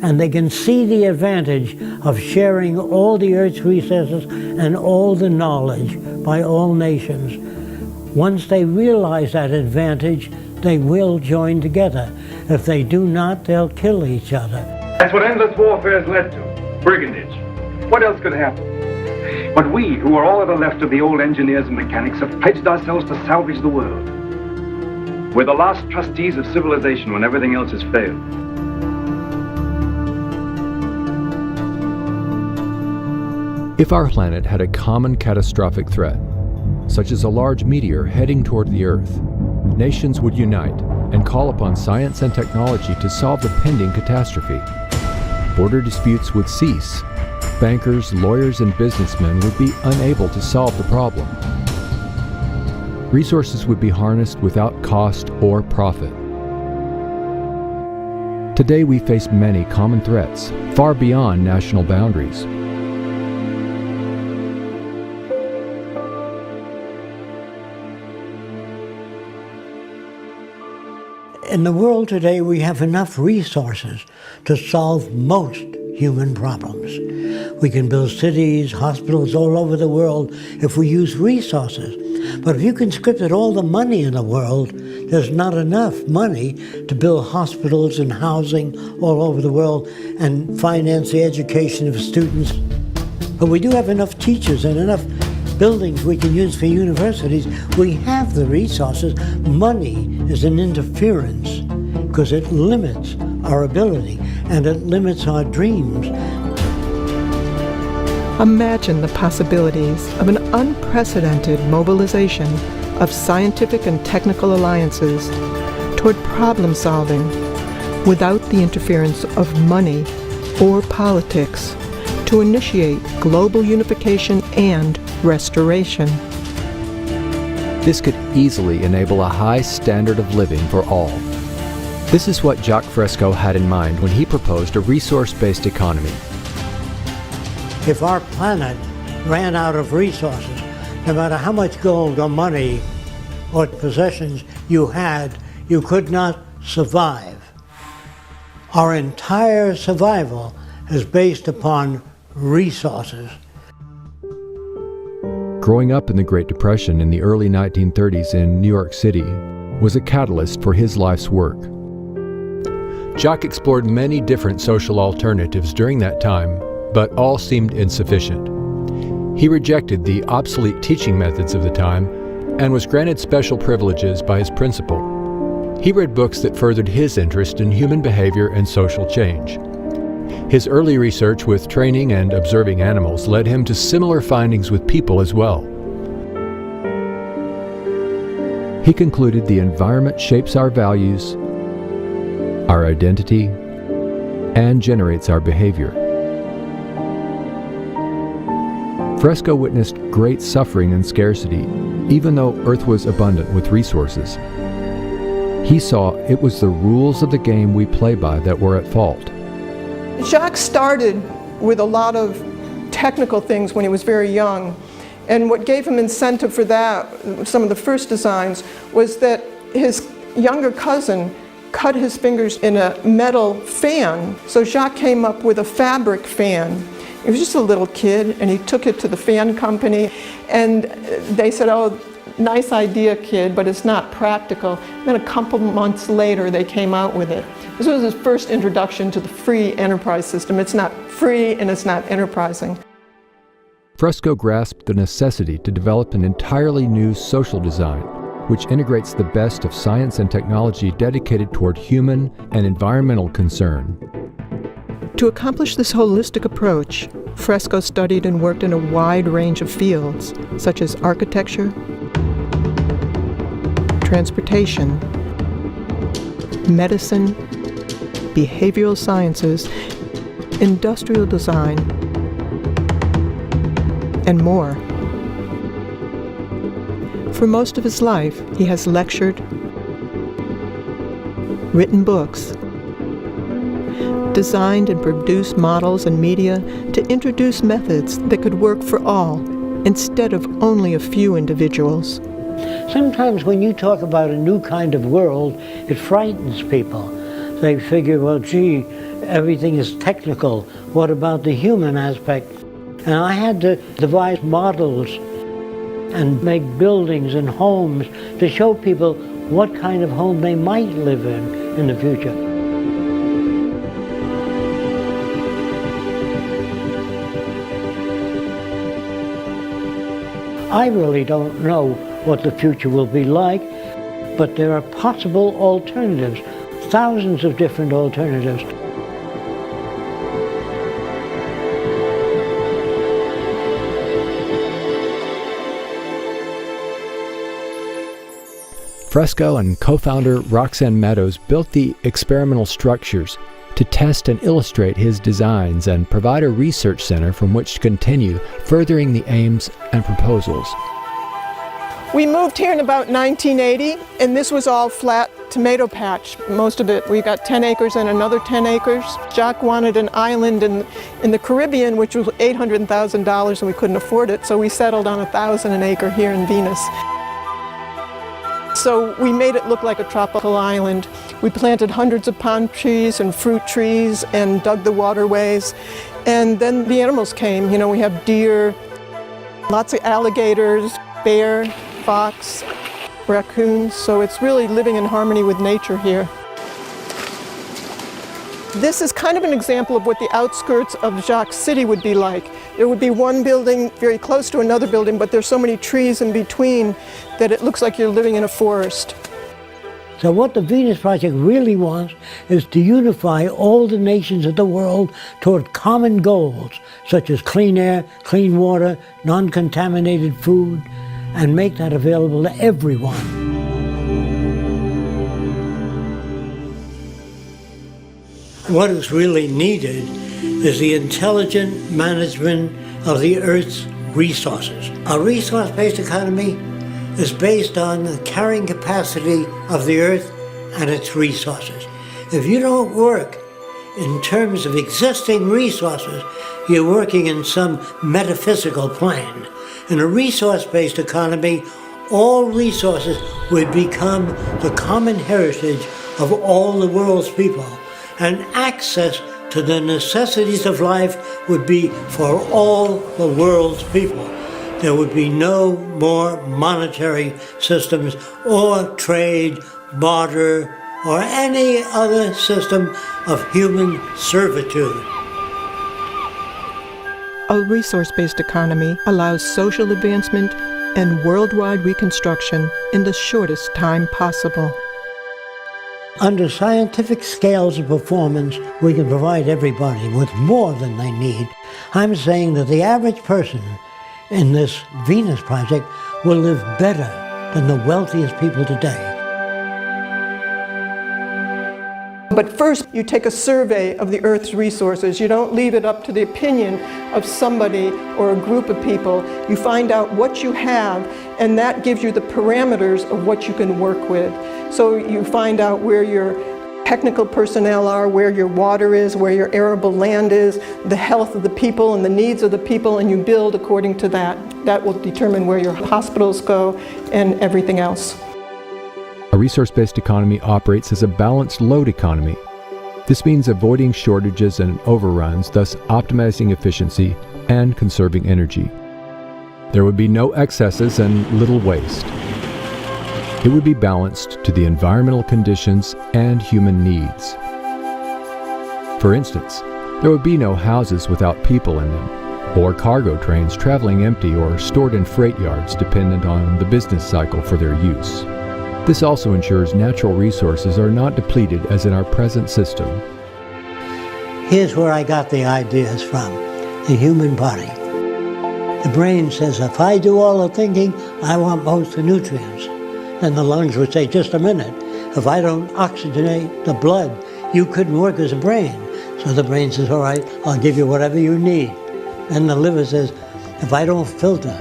and they can see the advantage of sharing all the Earth's resources and all the knowledge by all nations, once they realize that advantage, they will join together. If they do not, they'll kill each other. That's what endless warfare has led to. Brigandage. What else could happen? But we, who are all that are left of the old engineers and mechanics, have pledged ourselves to salvage the world. We're the last trustees of civilization when everything else has failed. If our planet had a common catastrophic threat, such as a large meteor heading toward the Earth, nations would unite and call upon science and technology to solve the pending catastrophe. Border disputes would cease. Bankers, lawyers, and businessmen would be unable to solve the problem. Resources would be harnessed without cost or profit. Today we face many common threats, far beyond national boundaries. In the world today, we have enough resources to solve most human problems. We can build cities, hospitals all over the world if we use resources. But if you conscripted all the money in the world, there's not enough money to build hospitals and housing all over the world and finance the education of students. But we do have enough teachers and enough buildings we can use for universities. We have the resources. Money is an interference because it limits our ability and it limits our dreams. Imagine the possibilities of an unprecedented mobilization of scientific and technical alliances toward problem solving without the interference of money or politics to initiate global unification and restoration. This could easily enable a high standard of living for all. This is what Jacques Fresco had in mind when he proposed a resource-based economy. If our planet ran out of resources, no matter how much gold or money or possessions you had, you could not survive. Our entire survival is based upon resources. Growing up in the Great Depression in the early 1930s in New York City was a catalyst for his life's work. Jacques explored many different social alternatives during that time, but all seemed insufficient. He rejected the obsolete teaching methods of the time and was granted special privileges by his principal. He read books that furthered his interest in human behavior and social change. His early research with training and observing animals led him to similar findings with people as well. He concluded the environment shapes our values, our identity, and generates our behavior. Fresco witnessed great suffering and scarcity, even though Earth was abundant with resources. He saw it was the rules of the game we play by that were at fault. Jacques started with a lot of technical things when he was very young, and what gave him incentive for that, some of the first designs, was that his younger cousin cut his fingers in a metal fan, so Jacques came up with a fabric fan. He was just a little kid, and he took it to the fan company, and they said, "Oh, nice idea, kid, but it's not practical." And then a couple months later, they came out with it. This was his first introduction to the free enterprise system. It's not free and it's not enterprising. Fresco grasped the necessity to develop an entirely new social design, which integrates the best of science and technology dedicated toward human and environmental concern. To accomplish this holistic approach, Fresco studied and worked in a wide range of fields, such as architecture, transportation, medicine, behavioral sciences, industrial design, and more. For most of his life, he has lectured, written books, designed and produced models and media to introduce methods that could work for all instead of only a few individuals. Sometimes when you talk about a new kind of world, it frightens people. They figure, well, gee, everything is technical. What about the human aspect? And I had to devise models and make buildings and homes to show people what kind of home they might live in the future. I really don't know what the future will be like, but there are possible alternatives, thousands of different alternatives. Fresco and co-founder Roxanne Meadows built the experimental structures to test and illustrate his designs and provide a research center from which to continue furthering the aims and proposals. We moved here in about 1980, and this was all flat tomato patch, most of it. We got 10 acres and another 10 acres. Jacques wanted an island in the Caribbean, which was $800,000, and we couldn't afford it, so we settled on 1,000 an acre here in Venus. So we made it look like a tropical island. We planted hundreds of palm trees and fruit trees and dug the waterways. And then the animals came. You know, we have deer, lots of alligators, bear, fox, raccoons. So it's really living in harmony with nature here. This is kind of an example of what the outskirts of Jacques City would be like. There would be one building very close to another building, but there's so many trees in between that it looks like you're living in a forest. So what the Venus Project really wants is to unify all the nations of the world toward common goals, such as clean air, clean water, non-contaminated food, and make that available to everyone. What is really needed is the intelligent management of the Earth's resources. A resource-based economy is based on the carrying capacity of the Earth and its resources. If you don't work in terms of existing resources, you're working in some metaphysical plane. In a resource-based economy, all resources would become the common heritage of all the world's people, and access to the necessities of life would be for all the world's people. There would be no more monetary systems or trade, barter, or any other system of human servitude. A resource-based economy allows social advancement and worldwide reconstruction in the shortest time possible. Under scientific scales of performance, we can provide everybody with more than they need. I'm saying that the average person in this Venus Project will live better than the wealthiest people today. But first, you take a survey of the Earth's resources. You don't leave it up to the opinion of somebody or a group of people. You find out what you have, and that gives you the parameters of what you can work with. So you find out where your technical personnel are, where your water is, where your arable land is, the health of the people and the needs of the people, and you build according to that. That will determine where your hospitals go and everything else. A resource-based economy operates as a balanced load economy. This means avoiding shortages and overruns, thus optimizing efficiency and conserving energy. There would be no excesses and little waste. It would be balanced to the environmental conditions and human needs. For instance, there would be no houses without people in them, or cargo trains traveling empty or stored in freight yards dependent on the business cycle for their use. This also ensures natural resources are not depleted as in our present system. Here's where I got the ideas from: the human body. The brain says, if I do all the thinking, I want most of the nutrients. Then the lungs would say, just a minute, if I don't oxygenate the blood, you couldn't work as a brain. So the brain says, all right, I'll give you whatever you need. Then the liver says, if I don't filter,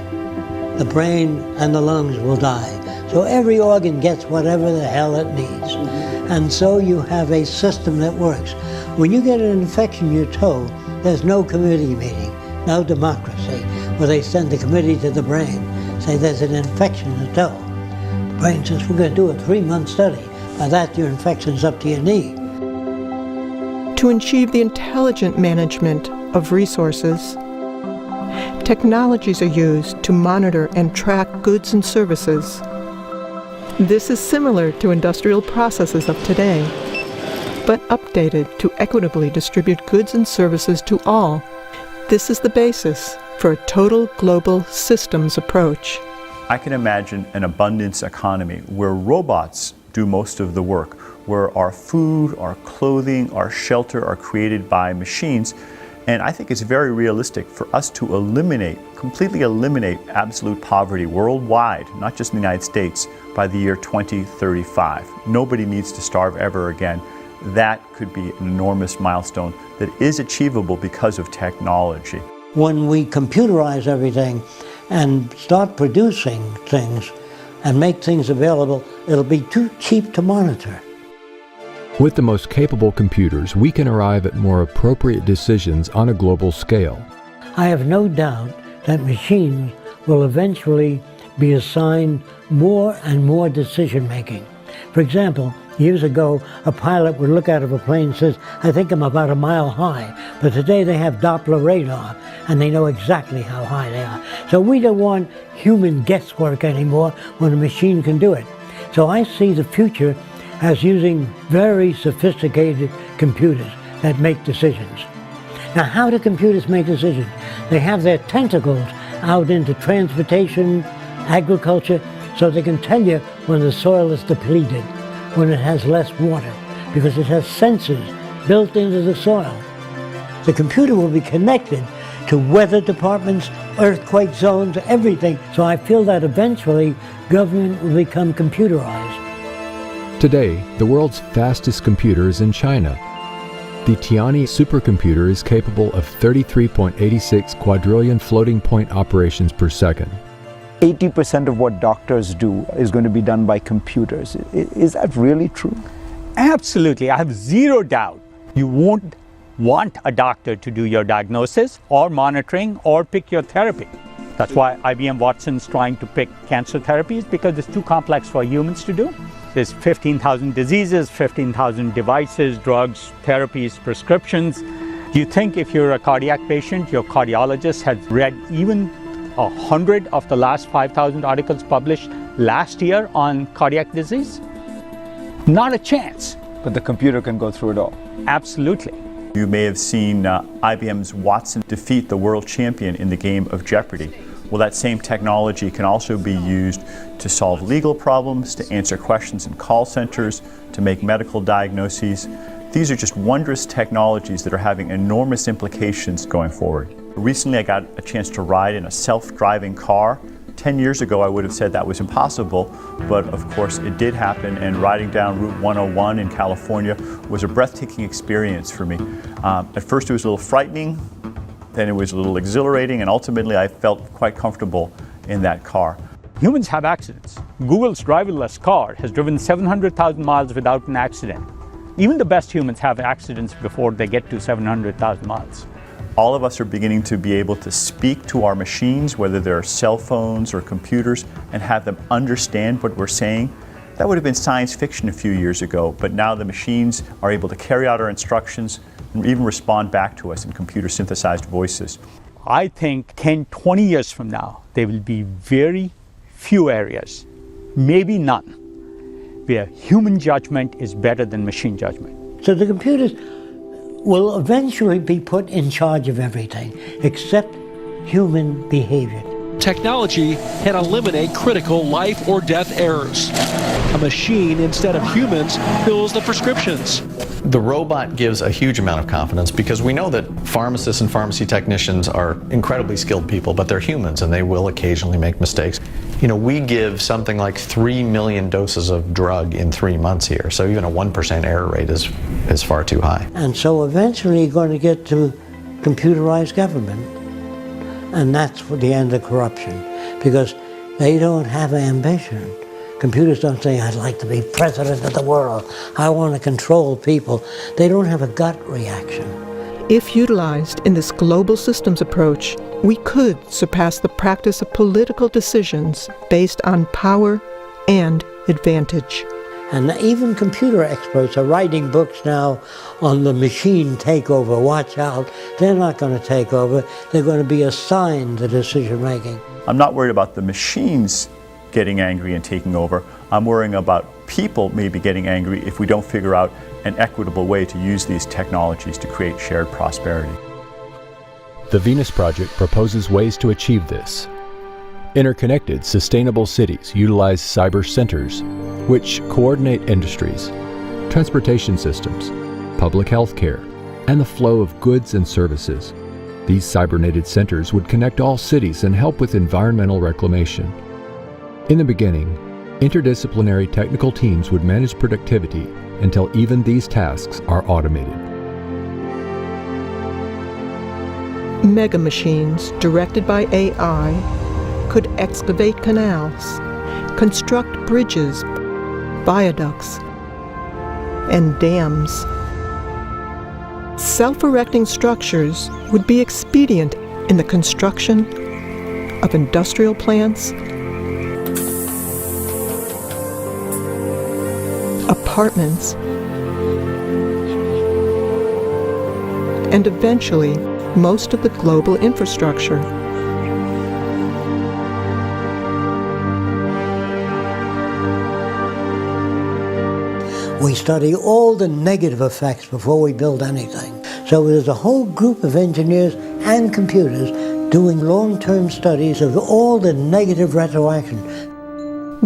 the brain and the lungs will die. So every organ gets whatever the hell it needs. And so you have a system that works. When you get an infection in your toe, there's no committee meeting, no democracy, where they send the committee to the brain, say there's an infection in the toe. The brain says, we're going to do a 3-month study. By that, your infection's up to your knee. To achieve the intelligent management of resources, technologies are used to monitor and track goods and services. This is similar to industrial processes of today, but updated to equitably distribute goods and services to all. This is the basis for a total global systems approach. I can imagine an abundance economy where robots do most of the work, where our food, our clothing, our shelter are created by machines. And I think it's very realistic for us to completely eliminate absolute poverty worldwide, not just in the United States, by the year 2035. Nobody needs to starve ever again. That could be an enormous milestone that is achievable because of technology. When we computerize everything and start producing things and make things available, it'll be too cheap to monitor. With the most capable computers, we can arrive at more appropriate decisions on a global scale. I have no doubt that machines will eventually be assigned more and more decision-making. For example, Years ago, a pilot would look out of a plane and says, I think I'm about a mile high. But today they have Doppler radar, and they know exactly how high they are. So we don't want human guesswork anymore when a machine can do it. So I see the future as using very sophisticated computers that make decisions. Now, how do computers make decisions? They have their tentacles out into transportation, agriculture, so they can tell you when the soil is depleted, when it has less water, because it has sensors built into the soil. The computer will be connected to weather departments, earthquake zones, everything. So I feel that eventually government will become computerized. Today, the world's fastest computer is in China. The Tianyi supercomputer is capable of 33.86 quadrillion floating point operations per second. 80% of what doctors do is going to be done by computers. Is that really true? Absolutely. I have zero doubt. You won't want a doctor to do your diagnosis or monitoring or pick your therapy. That's why IBM Watson's trying to pick cancer therapies, because it's too complex for humans to do. There's 15,000 diseases, 15,000 devices, drugs, therapies, prescriptions. Do you think if you're a cardiac patient, your cardiologist has read even 100 of the last 5,000 articles published last year on cardiac disease? Not a chance. But the computer can go through it all. Absolutely. You may have seen IBM's Watson defeat the world champion in the game of Jeopardy. Well, that same technology can also be used to solve legal problems, to answer questions in call centers, to make medical diagnoses. These are just wondrous technologies that are having enormous implications going forward. Recently, I got a chance to ride in a self-driving car. 10 years ago, I would have said that was impossible, but of course it did happen, and riding down Route 101 in California was a breathtaking experience for me. At first it was a little frightening, then it was a little exhilarating, and ultimately I felt quite comfortable in that car. Humans have accidents. Google's driverless car has driven 700,000 miles without an accident. Even the best humans have accidents before they get to 700,000 miles. All of us are beginning to be able to speak to our machines, whether they're cell phones or computers, and have them understand what we're saying. That would have been science fiction a few years ago, but now the machines are able to carry out our instructions and even respond back to us in computer synthesized voices. I think 10, 20 years from now, there will be very few areas, maybe none, where human judgment is better than machine judgment. So the computers will eventually be put in charge of everything except human behavior. Technology can eliminate critical life or death errors. A machine, instead of humans, fills the prescriptions. The robot gives a huge amount of confidence because we know that pharmacists and pharmacy technicians are incredibly skilled people, but they're humans and they will occasionally make mistakes. You know, we give something like 3 million doses of drug in 3 months here, so even a 1% error rate is far too high. And so eventually you're going to get to computerized government, and that's for the end of corruption, because they don't have ambition. Computers don't say, I'd like to be president of the world, I want to control people. They don't have a gut reaction. If utilized in this global systems approach, we could surpass the practice of political decisions based on power and advantage. And even computer experts are writing books now on the machine takeover. Watch out, they're not going to take over, they're going to be assigned the decision making. I'm not worried about the machines getting angry and taking over. I'm worrying about people maybe getting angry if we don't figure out an equitable way to use these technologies to create shared prosperity. The Venus Project proposes ways to achieve this. Interconnected, sustainable cities utilize cyber centers, which coordinate industries, transportation systems, public health care, and the flow of goods and services. These cybernated centers would connect all cities and help with environmental reclamation. In the beginning, interdisciplinary technical teams would manage productivity until even these tasks are automated. Mega machines directed by AI could excavate canals, construct bridges, viaducts, and dams. Self-erecting structures would be expedient in the construction of industrial plants, a apartments, and eventually most of the global infrastructure. We study all the negative effects before we build anything. So there's a whole group of engineers and computers doing long-term studies of all the negative retroaction.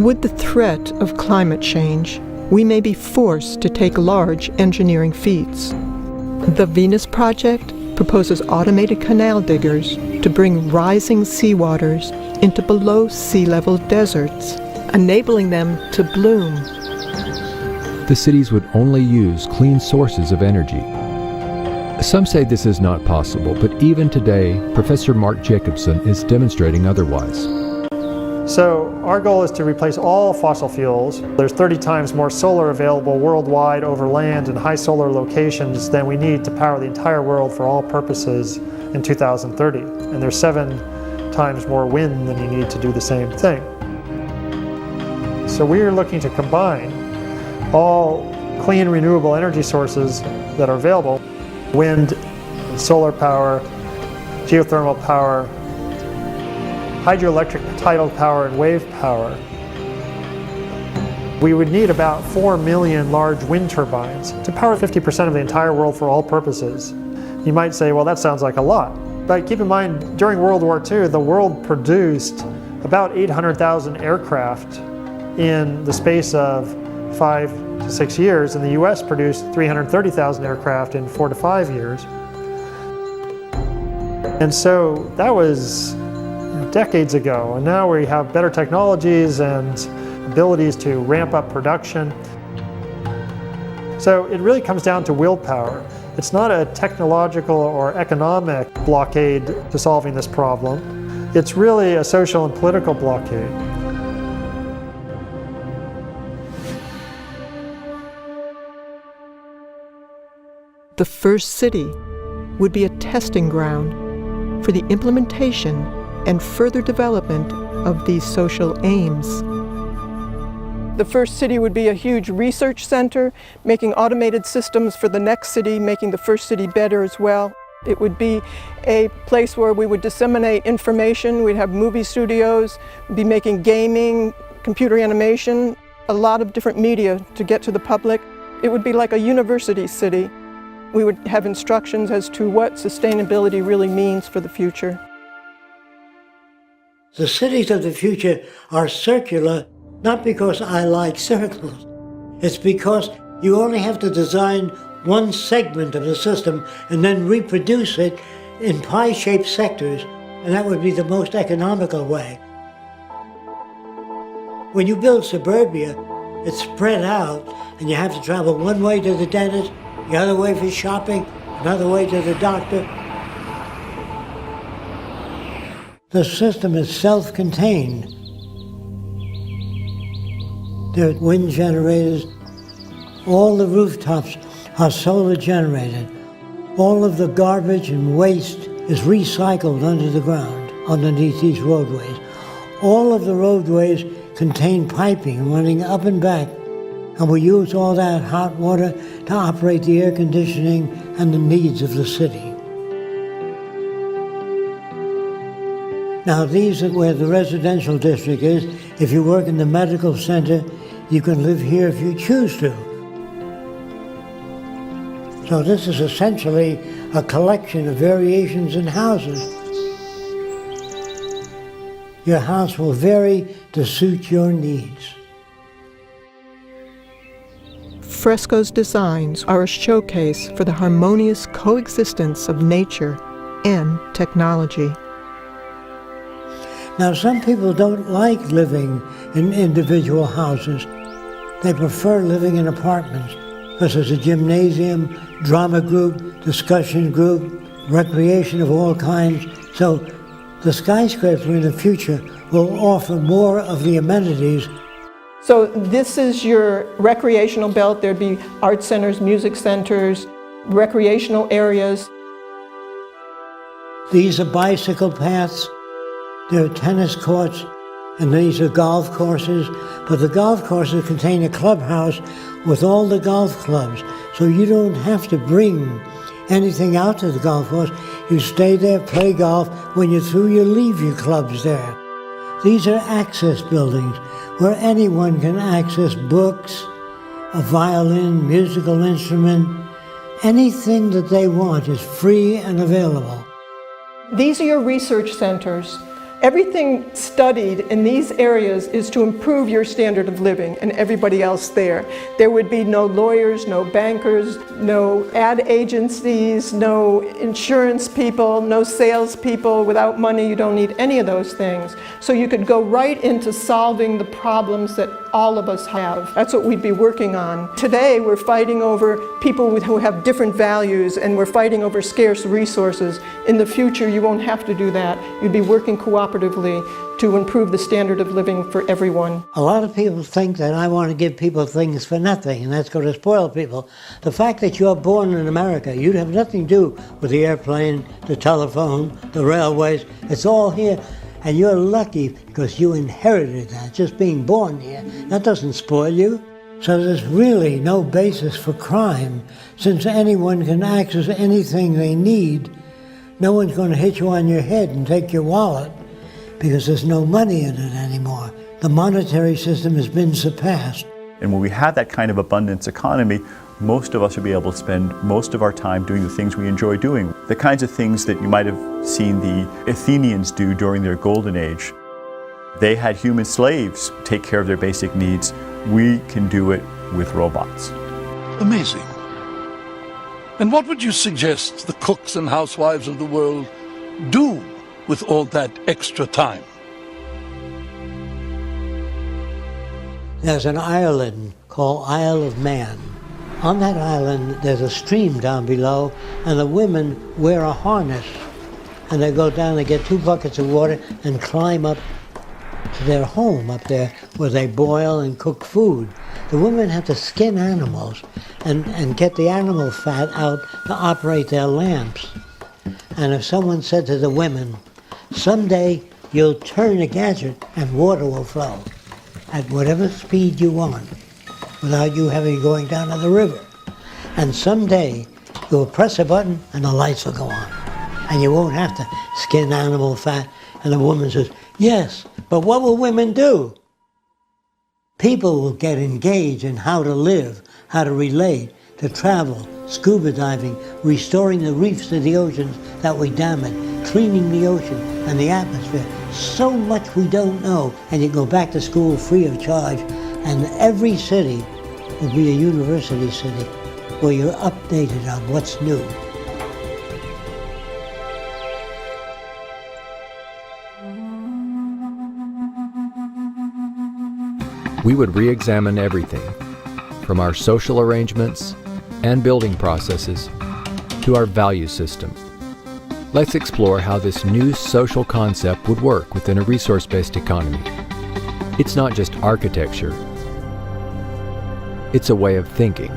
With the threat of climate change, we may be forced to take large engineering feats. The Venus Project proposes automated canal diggers to bring rising seawaters into below sea level deserts, enabling them to bloom. The cities would only use clean sources of energy. Some say this is not possible, but even today, Professor Mark Jacobson is demonstrating otherwise. So our goal is to replace all fossil fuels. There's 30 times more solar available worldwide over land in high solar locations than we need to power the entire world for all purposes in 2030. And there's 7 times more wind than you need to do the same thing. So we are looking to combine all clean renewable energy sources that are available: wind, solar power, geothermal power, hydroelectric tidal power, and wave power. We would need about 4 million large wind turbines to power 50% of the entire world for all purposes. You might say, well, that sounds like a lot. But keep in mind, during World War II, the world produced about 800,000 aircraft in the space of 5 to 6 years, and the US produced 330,000 aircraft in 4 to 5 years. And so that was decades ago, and now we have better technologies and abilities to ramp up production. So it really comes down to willpower. It's not a technological or economic blockade to solving this problem. It's really a social and political blockade. The first city would be a testing ground for the implementation and further development of these social aims. The first city would be a huge research center, making automated systems for the next city, making the first city better as well. It would be a place where we would disseminate information. We'd have movie studios, be making gaming, computer animation, a lot of different media to get to the public. It would be like a university city. We would have instructions as to what sustainability really means for the future. The cities of the future are circular, not because I like circles. It's because you only have to design one segment of the system and then reproduce it in pie-shaped sectors, and that would be the most economical way. When you build suburbia, it's spread out, and you have to travel one way to the dentist, the other way for shopping, another way to the doctor. The system is self-contained. There are wind generators. All the rooftops are solar generated. All of the garbage and waste is recycled under the ground, underneath these roadways. All of the roadways contain piping running up and back, and we use all that hot water to operate the air conditioning and the needs of the city. Now these are where the residential district is. If you work in the medical center, you can live here if you choose to. So this is essentially a collection of variations in houses. Your house will vary to suit your needs. Fresco's designs are a showcase for the harmonious coexistence of nature and technology. Now, some people don't like living in individual houses. They prefer living in apartments because there's a gymnasium, drama group, discussion group, recreation of all kinds. So the skyscraper in the future will offer more of the amenities. So this is your recreational belt. There'd be art centers, music centers, recreational areas. These are bicycle paths. There are tennis courts, and these are golf courses. But the golf courses contain a clubhouse with all the golf clubs, so you don't have to bring anything out to the golf course. You stay there, play golf. When you're through, you leave your clubs there. These are access buildings where anyone can access books, a violin, musical instrument. Anything that they want is free and available. These are your research centers. Everything studied in these areas is to improve your standard of living and everybody else there. There would be no lawyers, no bankers, no ad agencies, no insurance people, no salespeople. Without money, you don't need any of those things. So you could go right into solving the problems that all of us have. That's what we'd be working on. Today, we're fighting over people who have different values, and we're fighting over scarce resources. In the future, you won't have to do that. You'd be working cooperatively to improve the standard of living for everyone. A lot of people think that I want to give people things for nothing, and that's going to spoil people. The fact that you're born in America, you have nothing to do with the airplane, the telephone, the railways. It's all here. And you're lucky because you inherited that, just being born here. That doesn't spoil you. So there's really no basis for crime. Since anyone can access anything they need, no one's going to hit you on your head and take your wallet because there's no money in it anymore. The monetary system has been surpassed. And when we have that kind of abundance economy, most of us will be able to spend most of our time doing the things we enjoy doing. The kinds of things that you might have seen the Athenians do during their golden age. They had human slaves take care of their basic needs. We can do it with robots. Amazing. And what would you suggest the cooks and housewives of the world do with all that extra time? There's an island called Isle of Man. On that island, there's a stream down below, and the women wear a harness. And they go down, they get 2 buckets of water and climb up to their home up there where they boil and cook food. The women have to skin animals and get the animal fat out to operate their lamps. And if someone said to the women, someday you'll turn a gadget and water will flow at whatever speed you want, without you having going down to the river. And someday you'll press a button and the lights will go on. And you won't have to skin animal fat. And the woman says, yes, but what will women do? People will get engaged in how to live, how to relate, to travel, scuba diving, restoring the reefs of the oceans that we damage, cleaning the ocean and the atmosphere. So much we don't know. And you go back to school free of charge. And every city will be a university city where you're updated on what's new. We would re-examine everything, from our social arrangements and building processes to our value system. Let's explore how this new social concept would work within a resource-based economy. It's not just architecture, it's a way of thinking.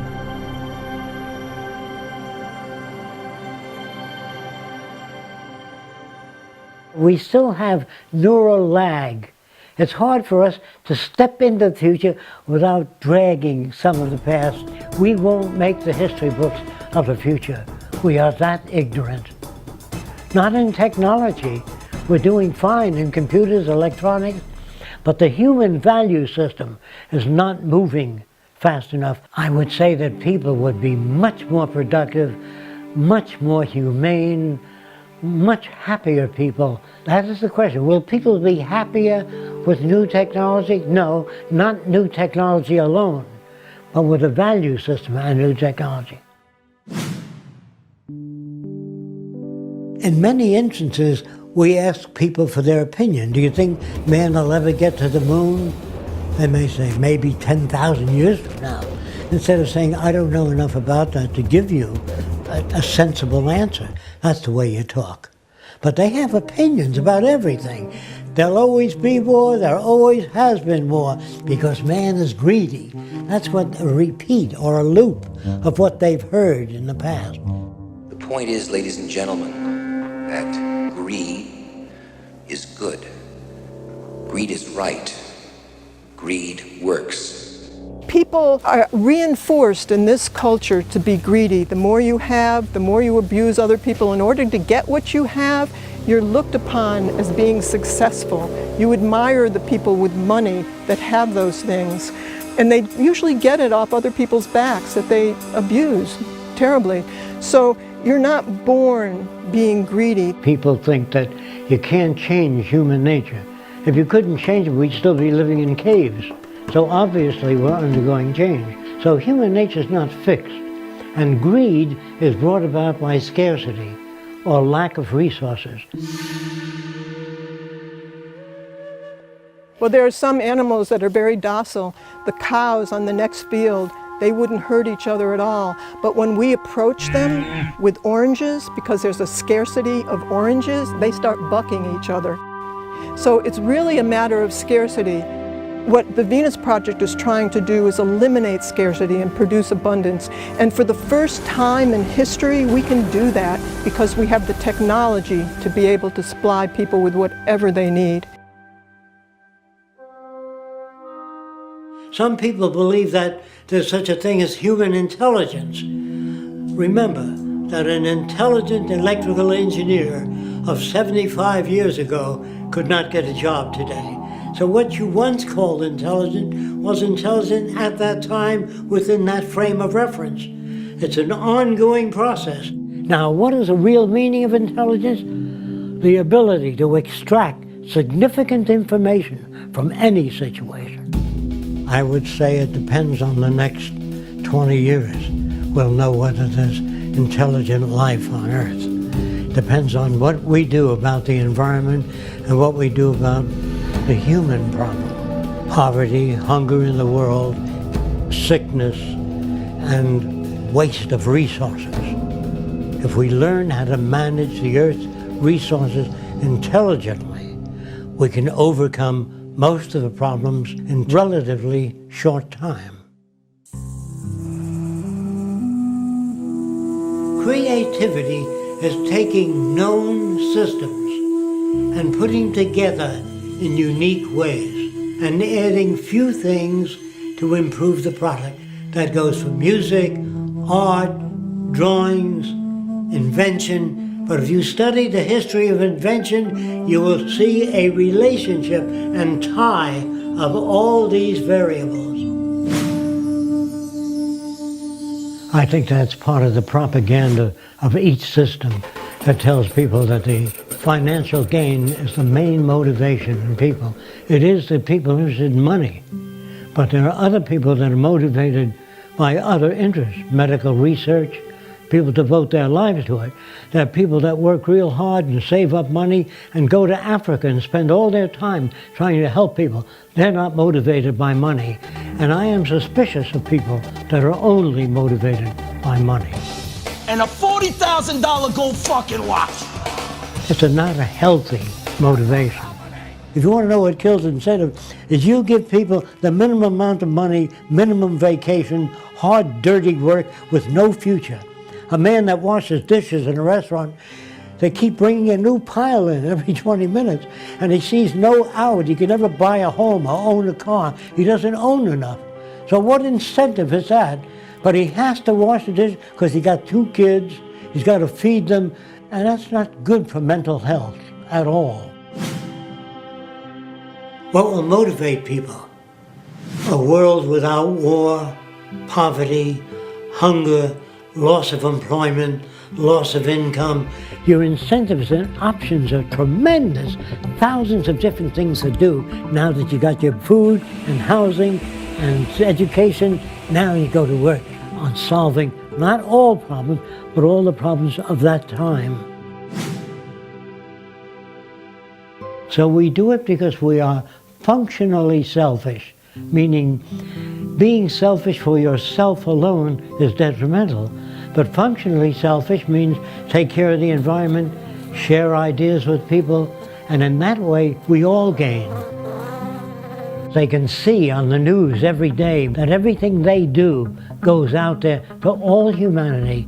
We still have neural lag. It's hard for us to step into the future without dragging some of the past. We won't make the history books of the future. We are that ignorant. Not in technology. We're doing fine in computers, electronics, but the human value system is not moving fast enough. I would say that people would be much more productive, much more humane, much happier people. That is the question. Will people be happier with new technology? No, not new technology alone, but with a value system and new technology. In many instances, we ask people for their opinion. Do you think man will ever get to the moon? They may say, maybe 10,000 years from now. Instead of saying, I don't know enough about that to give you a sensible answer. That's the way you talk. But they have opinions about everything. There'll always be war, there always has been war, because man is greedy. That's what a repeat or a loop of what they've heard in the past. The point is, ladies and gentlemen, that greed is good. Greed is right. Greed works. People are reinforced in this culture to be greedy. The more you have, the more you abuse other people. In order to get what you have, you're looked upon as being successful. You admire the people with money that have those things. And they usually get it off other people's backs that they abuse terribly. So you're not born being greedy. People think that you can't change human nature. If you couldn't change it, we'd still be living in caves. So obviously we're undergoing change. So human nature is not fixed. And greed is brought about by scarcity or lack of resources. Well, there are some animals that are very docile. The cows on the next field, they wouldn't hurt each other at all. But when we approach them with oranges, because there's a scarcity of oranges, they start bucking each other. So it's really a matter of scarcity. What the Venus Project is trying to do is eliminate scarcity and produce abundance. And for the first time in history, we can do that because we have the technology to be able to supply people with whatever they need. Some people believe that there's such a thing as human intelligence. Remember that an intelligent electrical engineer of 75 years ago could not get a job today. So what you once called intelligent was intelligent at that time within that frame of reference. It's an ongoing process. Now, what is the real meaning of intelligence? The ability to extract significant information from any situation. I would say it depends on the next 20 years. We'll know whether there's intelligent life on Earth. Depends on what we do about the environment and what we do about the human problem. Poverty, hunger in the world, sickness, and waste of resources. If we learn how to manage the Earth's resources intelligently, we can overcome most of the problems in relatively short time. Creativity is taking known systems and putting together in unique ways and adding few things to improve the product. That goes for music, art, drawings, invention. But if you study the history of invention, you will see a relationship and tie of all these variables. I think that's part of the propaganda of each system that tells people that the financial gain is the main motivation in people. It is the people interested in money, but there are other people that are motivated by other interests, medical research. People devote their lives to it. There are people that work real hard and save up money and go to Africa and spend all their time trying to help people. They're not motivated by money. And I am suspicious of people that are only motivated by money. And a $40,000 gold fucking watch. It's not a healthy motivation. If you want to know what kills incentive, is you give people the minimum amount of money, minimum vacation, hard, dirty work with no future. A man that washes dishes in a restaurant, they keep bringing a new pile in every 20 minutes, and he sees no out. He can never buy a home or own a car. He doesn't own enough. So what incentive is that? But he has to wash the dishes because he got 2 kids, he's got to feed them, and that's not good for mental health at all. What will motivate people? A world without war, poverty, hunger, loss of employment, loss of income. Your incentives and options are tremendous. Thousands of different things to do now that you got your food and housing and education. Now you go to work on solving not all problems, but all the problems of that time. So we do it because we are functionally selfish, meaning being selfish for yourself alone is detrimental, but functionally selfish means take care of the environment, share ideas with people, and in that way we all gain. They can see on the news every day that everything they do goes out there to all humanity.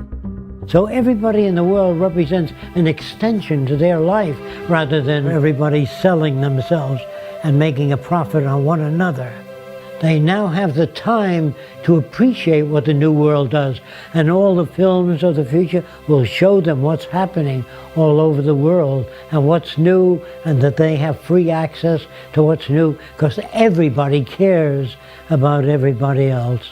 So everybody in the world represents an extension to their life rather than everybody selling themselves and making a profit on one another. They now have the time to appreciate what the new world does, and all the films of the future will show them what's happening all over the world and what's new, and that they have free access to what's new because everybody cares about everybody else.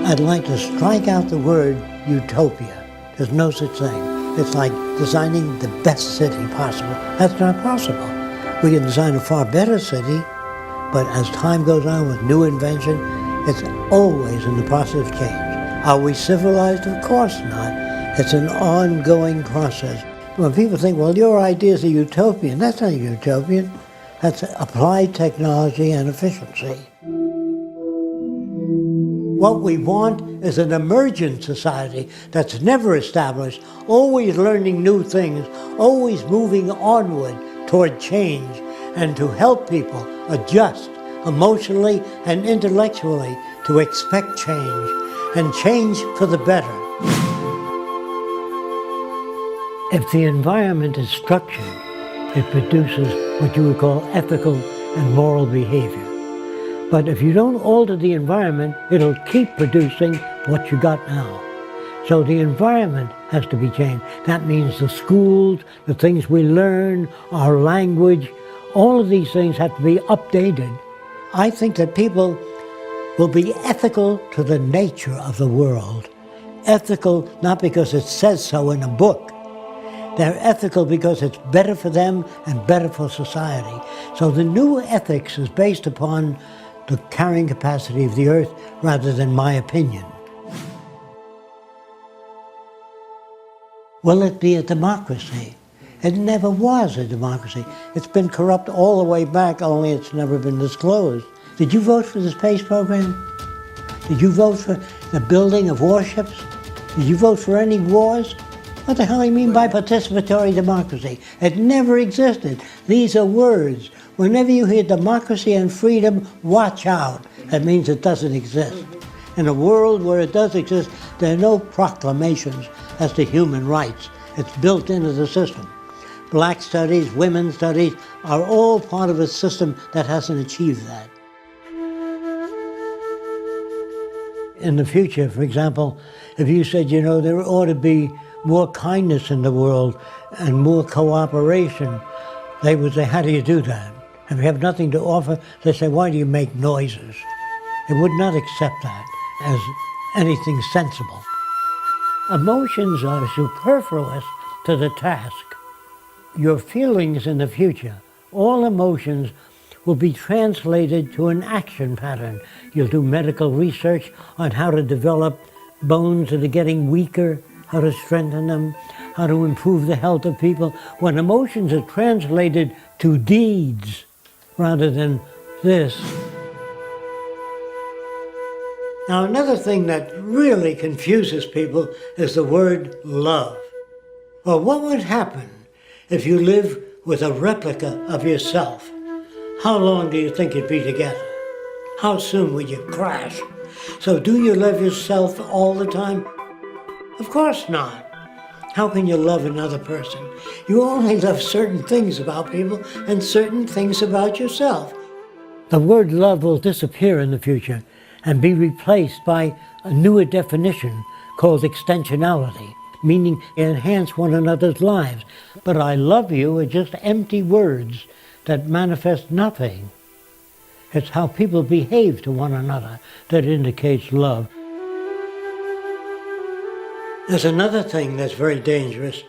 I'd like to strike out the word utopia. There's no such thing. It's like designing the best city possible. That's not possible. We can design a far better city, but as time goes on with new invention, it's always in the process of change. Are we civilized? Of course not. It's an ongoing process. When people think, well, your ideas are utopian, that's not utopian. That's applied technology and efficiency. What we want is an emergent society that's never established, always learning new things, always moving onward toward change, and to help people adjust emotionally and intellectually to expect change, and change for the better. If the environment is structured, it produces what you would call ethical and moral behavior. But if you don't alter the environment, it'll keep producing what you got now. So the environment has to be changed. That means the schools, the things we learn, our language, all of these things have to be updated. I think that people will be ethical to the nature of the world. Ethical not because it says so in a book. They're ethical because it's better for them and better for society. So the new ethics is based upon the carrying capacity of the earth rather than my opinion. Will it be a democracy? It never was a democracy. It's been corrupt all the way back, only it's never been disclosed. Did you vote for the space program? Did you vote for the building of warships? Did you vote for any wars? What the hell do you mean by participatory democracy? It never existed. These are words. Whenever you hear democracy and freedom, watch out. That means it doesn't exist. In a world where it does exist, there are no proclamations as to human rights. It's built into the system. Black studies, women's studies are all part of a system that hasn't achieved that. In the future, for example, if you said, you know, there ought to be more kindness in the world and more cooperation, they would say, how do you do that? If you have nothing to offer, they say, why do you make noises? They would not accept that as anything sensible. Emotions are superfluous to the task. Your feelings in the future, all emotions, will be translated to an action pattern. You'll do medical research on how to develop bones that are getting weaker, how to strengthen them, how to improve the health of people. When emotions are translated to deeds rather than this. Now, another thing that really confuses people is the word love. Well, what would happen if you live with a replica of yourself? How long do you think you'd be together? How soon would you crash? So do you love yourself all the time? Of course not. How can you love another person? You only love certain things about people and certain things about yourself. The word love will disappear in the future and be replaced by a newer definition called extensionality, meaning enhance one another's lives. But I love you are just empty words that manifest nothing. It's how people behave to one another that indicates love. There's another thing that's very dangerous,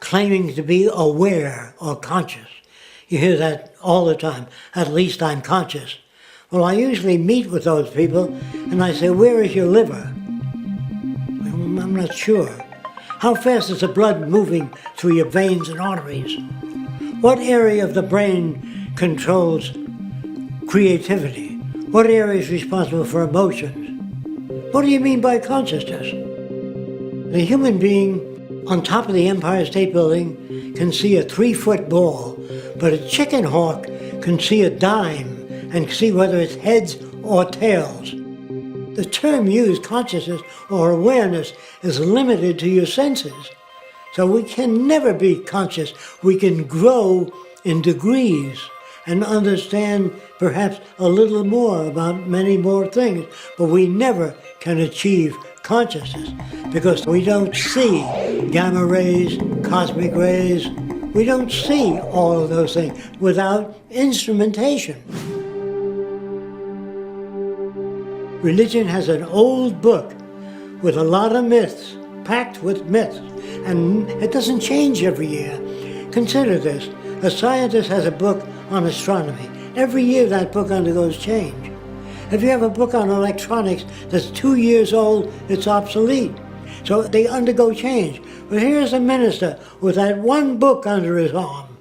claiming to be aware or conscious. You hear that all the time, at least I'm conscious. Well, I usually meet with those people and I say, where is your liver? I'm not sure. How fast is the blood moving through your veins and arteries? What area of the brain controls creativity? What area is responsible for emotions? What do you mean by consciousness? The human being on top of the Empire State Building can see a 3-foot ball, but a chicken hawk can see a dime and see whether it's heads or tails. The term used, consciousness or awareness, is limited to your senses. So we can never be conscious. We can grow in degrees and understand perhaps a little more about many more things, but we never can achieve consciousness because we don't see gamma rays, cosmic rays. We don't see all of those things without instrumentation. Religion has an old book with a lot of myths, packed with myths, and it doesn't change every year. Consider this. A scientist has a book on astronomy. Every year that book undergoes change. If you have a book on electronics that's 2 years old, it's obsolete. So they undergo change. But here's a minister with that one book under his arm.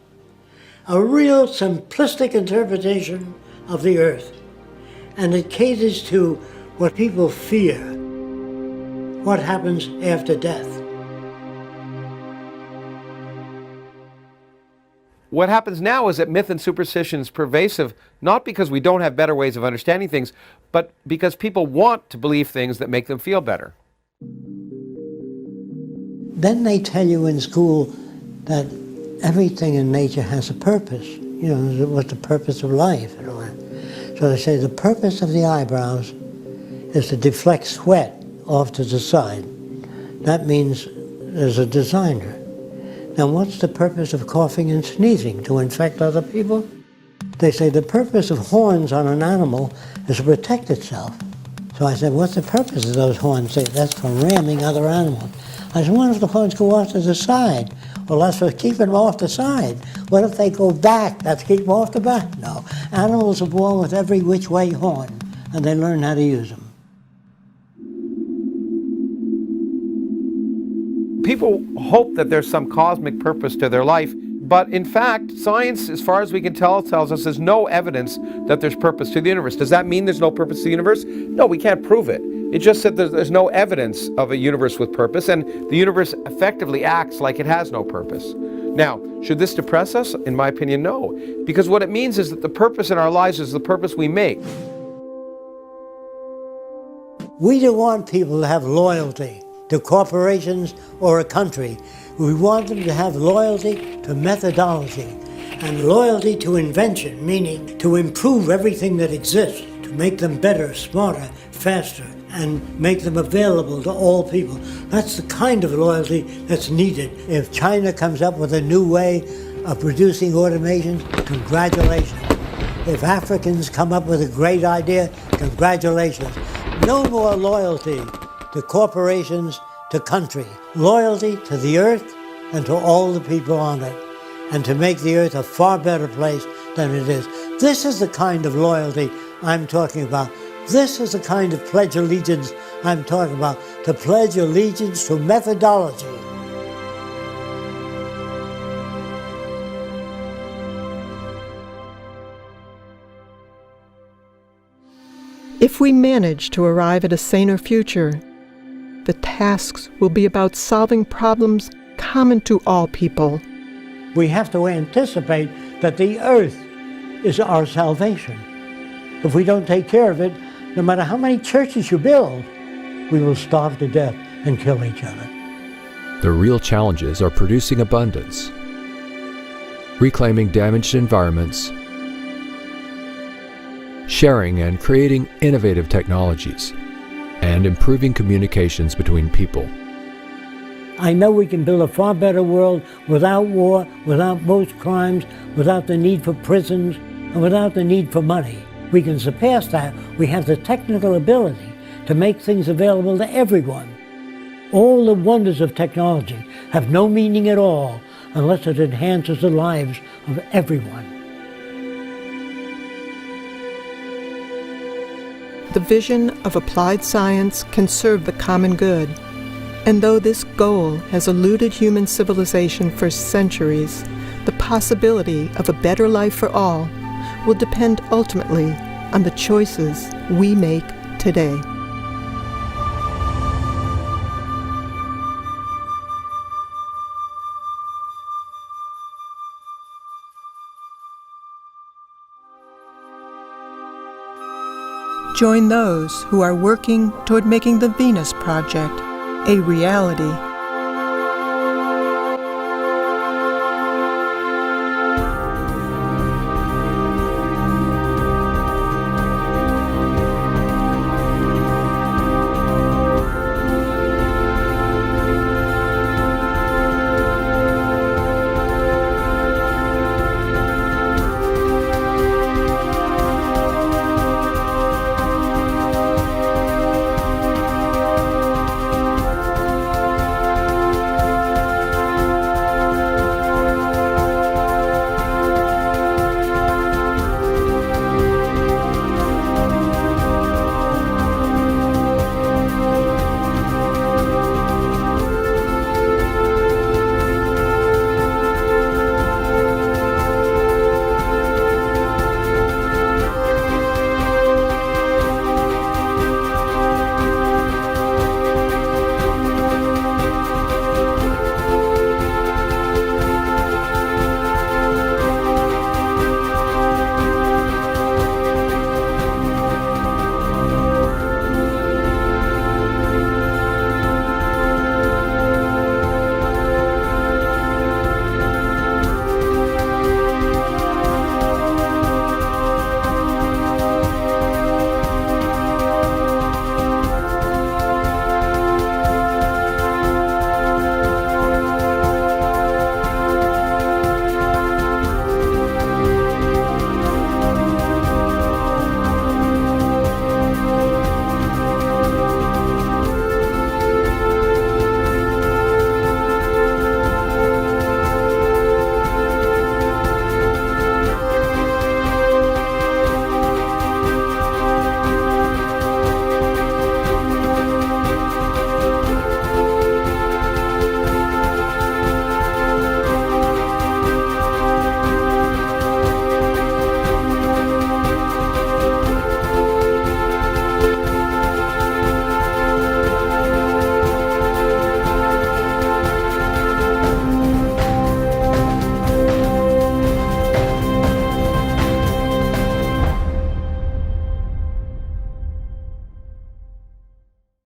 A real simplistic interpretation of the earth. And it caters to what people fear. What happens after death. What happens now is that myth and superstition is pervasive, not because we don't have better ways of understanding things, but because people want to believe things that make them feel better. Then they tell you in school that everything in nature has a purpose. You know, what's the purpose of life and all that. So they say the purpose of the eyebrows is to deflect sweat off to the side. That means there's a designer. Now, what's the purpose of coughing and sneezing? To infect other people? They say the purpose of horns on an animal is to protect itself. So I said, what's the purpose of those horns? They say, that's for ramming other animals. I said, what if the horns go off to the side? Well, that's for keeping them off the side. What if they go back? That's keep them off the back? No. Animals are born with every which way horn, and they learn how to use them. People hope that there's some cosmic purpose to their life, but in fact, science, as far as we can tell, tells us there's no evidence that there's purpose to the universe. Does that mean there's no purpose to the universe? No, we can't prove it. It just said there's no evidence of a universe with purpose, and the universe effectively acts like it has no purpose. Now, should this depress us? In my opinion, no. Because what it means is that the purpose in our lives is the purpose we make. We don't want people to have loyalty to corporations or a country. We want them to have loyalty to methodology and loyalty to invention, meaning to improve everything that exists, to make them better, smarter, faster, and make them available to all people. That's the kind of loyalty that's needed. If China comes up with a new way of producing automation, congratulations. If Africans come up with a great idea, congratulations. No more loyalty to corporations, to country. Loyalty to the earth and to all the people on it, and to make the earth a far better place than it is. This is the kind of loyalty I'm talking about. This is the kind of pledge allegiance I'm talking about, to pledge allegiance to methodology. If we manage to arrive at a saner future, the tasks will be about solving problems common to all people. We have to anticipate that the earth is our salvation. If we don't take care of it, no matter how many churches you build, we will starve to death and kill each other. The real challenges are producing abundance, reclaiming damaged environments, sharing and creating innovative technologies, and improving communications between people. I know we can build a far better world without war, without most crimes, without the need for prisons, and without the need for money. We can surpass that. We have the technical ability to make things available to everyone. All the wonders of technology have no meaning at all unless it enhances the lives of everyone. The vision of applied science can serve the common good. And though this goal has eluded human civilization for centuries, the possibility of a better life for all will depend ultimately on the choices we make today. Join those who are working toward making the Venus Project a reality.